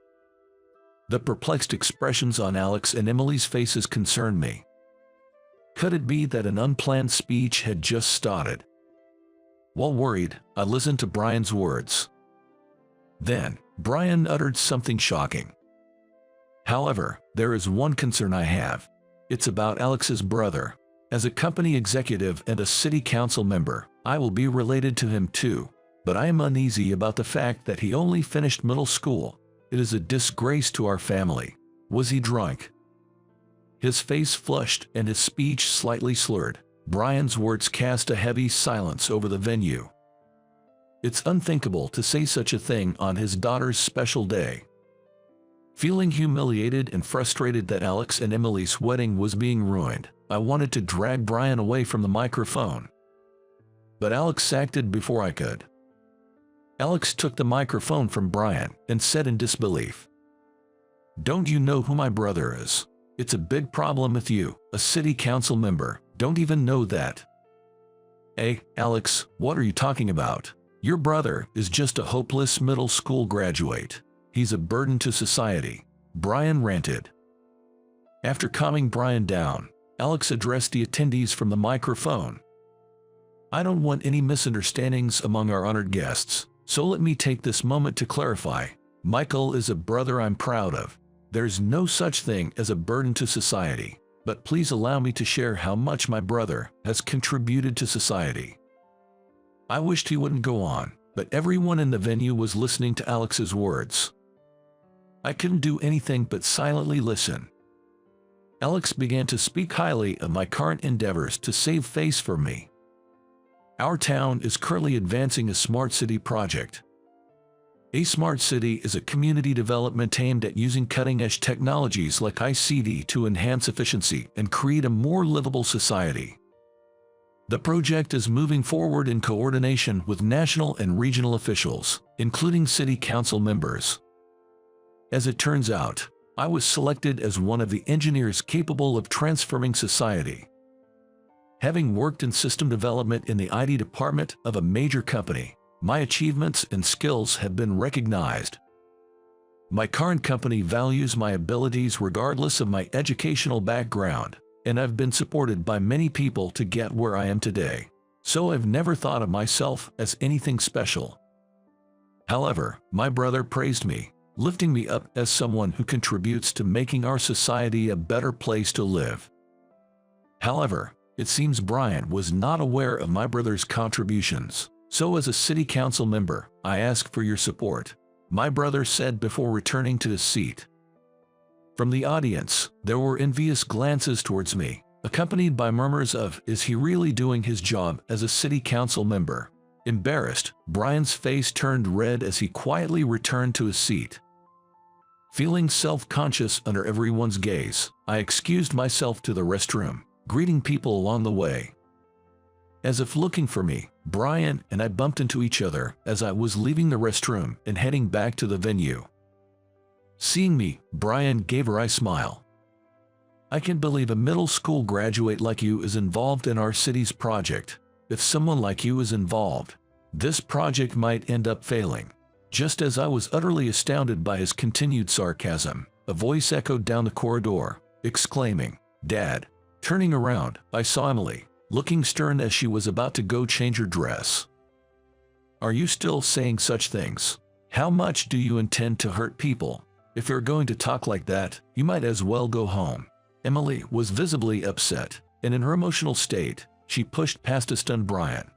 The perplexed expressions on Alex and Emily's faces concerned me. Could it be that an unplanned speech had just started? While worried, I listened to Brian's words. Then, Brian uttered something shocking. "However, there is one concern I have. It's about Alex's brother. As a company executive and a city council member, I will be related to him too, but I am uneasy about the fact that he only finished middle school. It is a disgrace to our family. Was he drunk?" His face flushed and his speech slightly slurred. Brian's words cast a heavy silence over the venue. It's unthinkable to say such a thing on his daughter's special day. Feeling humiliated and frustrated that Alex and Emily's wedding was being ruined, I wanted to drag Brian away from the microphone. But Alex acted before I could. Alex took the microphone from Brian and said in disbelief, "Don't you know who my brother is? It's a big problem with you, a city council member, don't even know that." "Hey, Alex, what are you talking about? Your brother is just a hopeless middle school graduate. He's a burden to society," Brian ranted. After calming Brian down, Alex addressed the attendees from the microphone. "I don't want any misunderstandings among our honored guests, so let me take this moment to clarify. Michael is a brother I'm proud of. There's no such thing as a burden to society, but please allow me to share how much my brother has contributed to society." I wished he wouldn't go on, but everyone in the venue was listening to Alex's words. I couldn't do anything but silently listen. Alex began to speak highly of my current endeavors to save face for me. Our town is currently advancing a smart city project. A smart city is a community development aimed at using cutting-edge technologies like ICT to enhance efficiency and create a more livable society. The project is moving forward in coordination with national and regional officials, including city council members. As it turns out, I was selected as one of the engineers capable of transforming society. Having worked in system development in the IT department of a major company, my achievements and skills have been recognized. My current company values my abilities regardless of my educational background, and I've been supported by many people to get where I am today, so I've never thought of myself as anything special. However, my brother praised me, lifting me up as someone who contributes to making our society a better place to live. However, it seems Brian was not aware of my brother's contributions. So as a city council member, I ask for your support, my brother said before returning to his seat. From the audience, there were envious glances towards me, accompanied by murmurs of, "Is he really doing his job as a city council member?" Embarrassed, Brian's face turned red as he quietly returned to his seat. Feeling self-conscious under everyone's gaze, I excused myself to the restroom, greeting people along the way. As if looking for me, Brian and I bumped into each other as I was leaving the restroom and heading back to the venue. Seeing me, Brian gave a wry smile. "I can't believe a middle school graduate like you is involved in our city's project. If someone like you is involved, this project might end up failing." Just as I was utterly astounded by his continued sarcasm, a voice echoed down the corridor, exclaiming, "Dad." Turning around, I saw Emily, looking stern as she was about to go change her dress. "Are you still saying such things? How much do you intend to hurt people? If you're going to talk like that, you might as well go home." Emily was visibly upset, and in her emotional state, she pushed past a stunned Brian.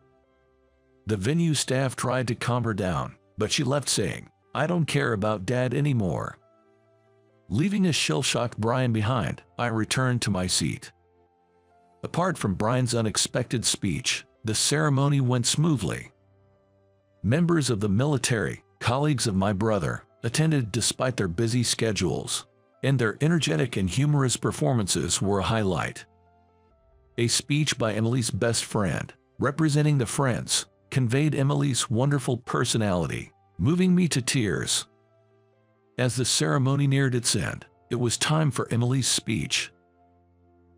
The venue staff tried to calm her down, but she left saying, "I don't care about Dad anymore." Leaving a shell-shocked Brian behind, I returned to my seat. Apart from Brian's unexpected speech, the ceremony went smoothly. Members of the military, colleagues of my brother, attended despite their busy schedules, and their energetic and humorous performances were a highlight. A speech by Emily's best friend, representing the Friends, conveyed Emily's wonderful personality, moving me to tears. As the ceremony neared its end, it was time for Emily's speech.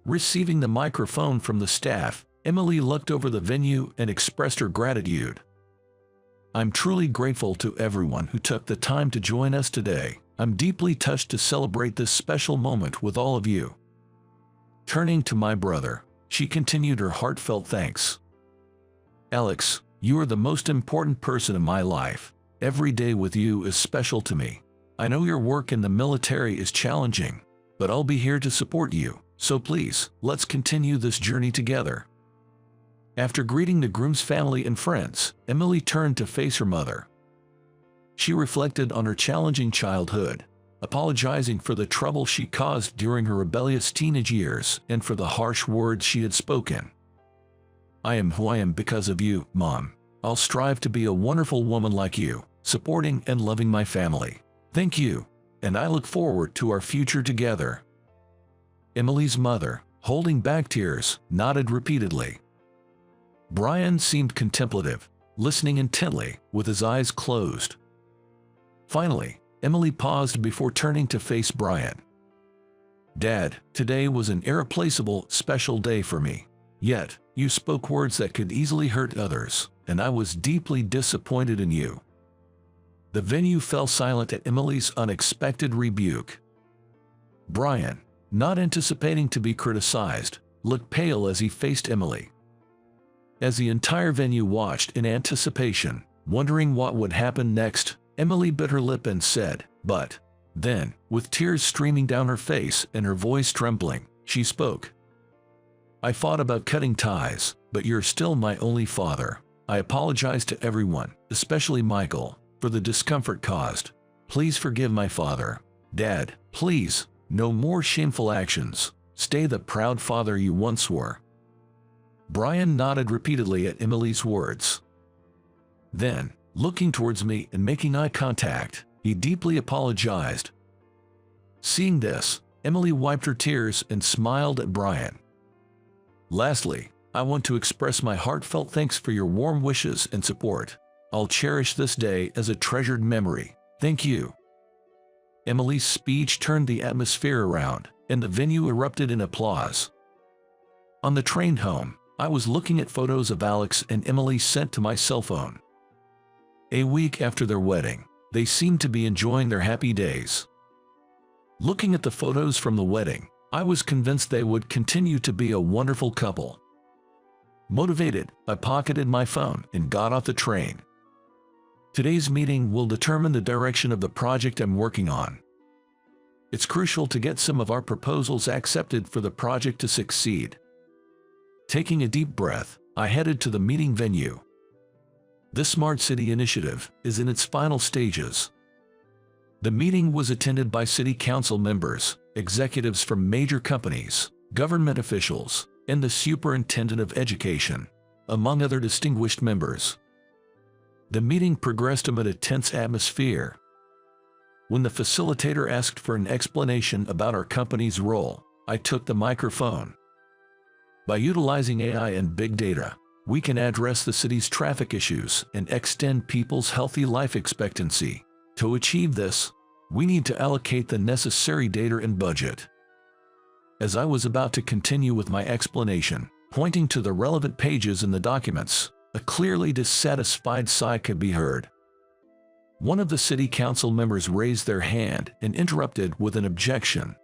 Receiving the microphone from the staff, Emily looked over the venue and expressed her gratitude. "I'm truly grateful to everyone who took the time to join us today. I'm deeply touched to celebrate this special moment with all of you." Turning to my brother, she continued her heartfelt thanks. "Alex, you are the most important person in my life. Every day with you is special to me. I know your work in the military is challenging, but I'll be here to support you, so please, let's continue this journey together." After greeting the groom's family and friends, Emily turned to face her mother. She reflected on her challenging childhood, apologizing for the trouble she caused during her rebellious teenage years and for the harsh words she had spoken. "I am who I am because of you, Mom. I'll strive to be a wonderful woman like you, supporting and loving my family. Thank you, and I look forward to our future together." Emily's mother, holding back tears, nodded repeatedly. Brian seemed contemplative, listening intently, with his eyes closed. Finally, Emily paused before turning to face Brian. "Dad, today was an irreplaceable, special day for me. Yet, you spoke words that could easily hurt others, and I was deeply disappointed in you." The venue fell silent at Emily's unexpected rebuke. Brian, not anticipating to be criticized, looked pale as he faced Emily. As the entire venue watched in anticipation, wondering what would happen next, Emily bit her lip and said, "But." Then, with tears streaming down her face and her voice trembling, she spoke. "I fought about cutting ties, but you're still my only father. I apologize to everyone, especially Michael, for the discomfort caused. Please forgive my father. Dad, please, no more shameful actions. Stay the proud father you once were." Brian nodded repeatedly at Emily's words. Then, looking towards me and making eye contact, he deeply apologized. Seeing this, Emily wiped her tears and smiled at Brian. "Lastly, I want to express my heartfelt thanks for your warm wishes and support. I'll cherish this day as a treasured memory. Thank you." Emily's speech turned the atmosphere around, and the venue erupted in applause. On the train home, I was looking at photos of Alex and Emily sent to my cell phone. A week after their wedding, they seemed to be enjoying their happy days. Looking at the photos from the wedding, I was convinced they would continue to be a wonderful couple. Motivated, I pocketed my phone and got off the train. Today's meeting will determine the direction of the project I'm working on. It's crucial to get some of our proposals accepted for the project to succeed. Taking a deep breath, I headed to the meeting venue. This Smart City initiative is in its final stages. The meeting was attended by city council members, executives from major companies, government officials, and the superintendent of education, among other distinguished members. The meeting progressed amid a tense atmosphere. When the facilitator asked for an explanation about our company's role, I took the microphone. By utilizing AI and big data, we can address the city's traffic issues and extend people's healthy life expectancy. To achieve this, we need to allocate the necessary data and budget. As I was about to continue with my explanation, pointing to the relevant pages in the documents, a clearly dissatisfied sigh could be heard. One of the city council members raised their hand and interrupted with an objection.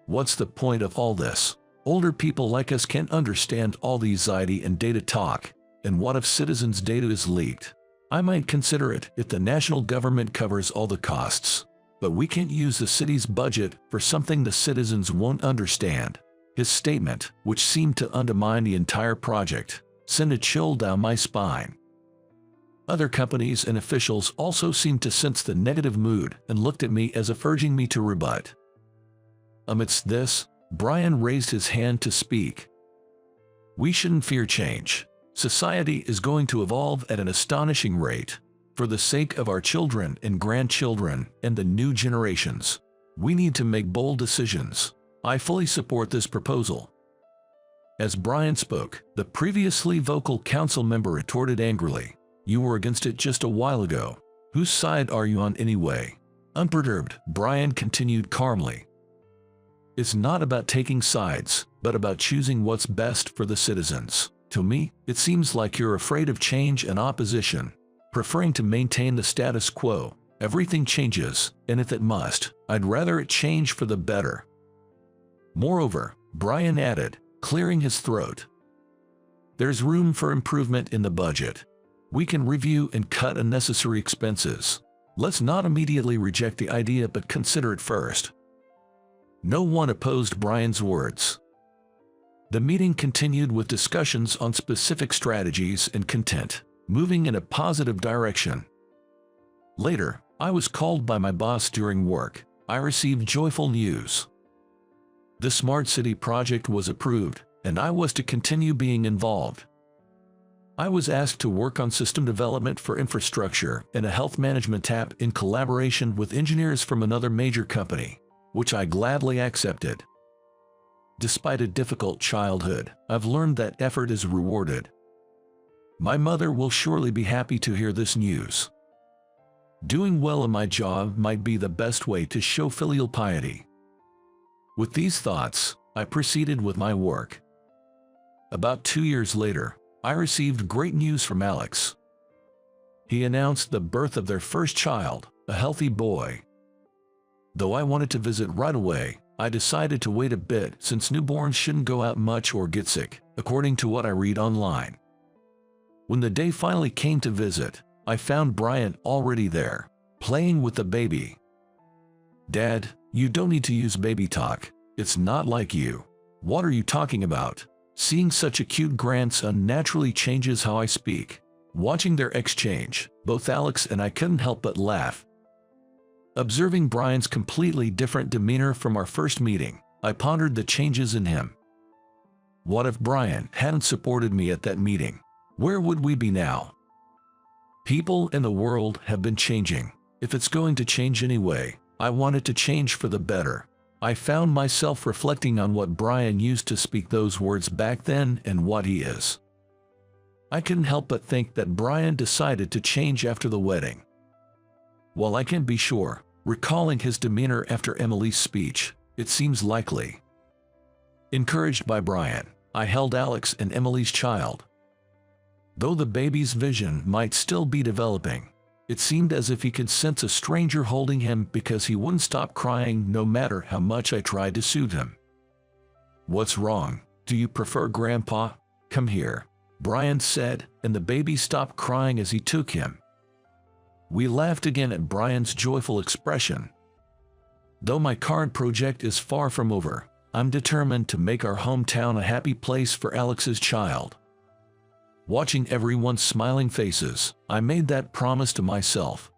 What's the point of all this? Older people like us can't understand all the anxiety and data talk, and what if citizens' data is leaked? I might consider it if the national government covers all the costs, but we can't use the city's budget for something the citizens won't understand. His statement, which seemed to undermine the entire project, sent a chill down my spine. Other companies and officials also seemed to sense the negative mood and looked at me as if urging me to rebut. Amidst this, Brian raised his hand to speak. We shouldn't fear change. Society is going to evolve at an astonishing rate. For the sake of our children and grandchildren and the new generations, we need to make bold decisions. I fully support this proposal. As Brian spoke, the previously vocal council member retorted angrily, "You were against it just a while ago. Whose side are you on anyway?" Unperturbed, Brian continued calmly. It's not about taking sides, but about choosing what's best for the citizens. To me, it seems like you're afraid of change and opposition, preferring to maintain the status quo. Everything changes, and if it must, I'd rather it change for the better. Moreover, Brian added, clearing his throat, there's room for improvement in the budget. We can review and cut unnecessary expenses. Let's not immediately reject the idea but consider it first. No one opposed Brian's words. The meeting continued with discussions on specific strategies and content, moving in a positive direction. Later, I was called by my boss during work. I received joyful news. The Smart City project was approved, and I was to continue being involved. I was asked to work on system development for infrastructure and a health management app in collaboration with engineers from another major company, which I gladly accepted. Despite a difficult childhood, I've learned that effort is rewarded. My mother will surely be happy to hear this news. Doing well in my job might be the best way to show filial piety. With these thoughts, I proceeded with my work. About 2 years later, I received great news from Alex. He announced the birth of their first child, a healthy boy. Though I wanted to visit right away, I decided to wait a bit since newborns shouldn't go out much or get sick, according to what I read online. When the day finally came to visit, I found Brian already there, playing with the baby. "Dad, you don't need to use baby talk. It's not like you." "What are you talking about?" Seeing such a cute grandson naturally changes how I speak. Watching their exchange, both Alex and I couldn't help but laugh. Observing Brian's completely different demeanor from our first meeting, I pondered the changes in him. What if Brian hadn't supported me at that meeting? Where would we be now? People in the world have been changing. If it's going to change anyway, I want it to change for the better. I found myself reflecting on what Brian used to speak those words back then and what he is. I couldn't help but think that Brian decided to change after the wedding. While I can't be sure, recalling his demeanor after Emily's speech, it seems likely. Encouraged by Brian, I held Alex and Emily's child. Though the baby's vision might still be developing, it seemed as if he could sense a stranger holding him because he wouldn't stop crying no matter how much I tried to soothe him. "What's wrong? Do you prefer Grandpa? Come here," Brian said, and the baby stopped crying as he took him. We laughed again at Brian's joyful expression. Though my current project is far from over, I'm determined to make our hometown a happy place for Alex's child. watching everyone's smiling faces. I made that promise to myself.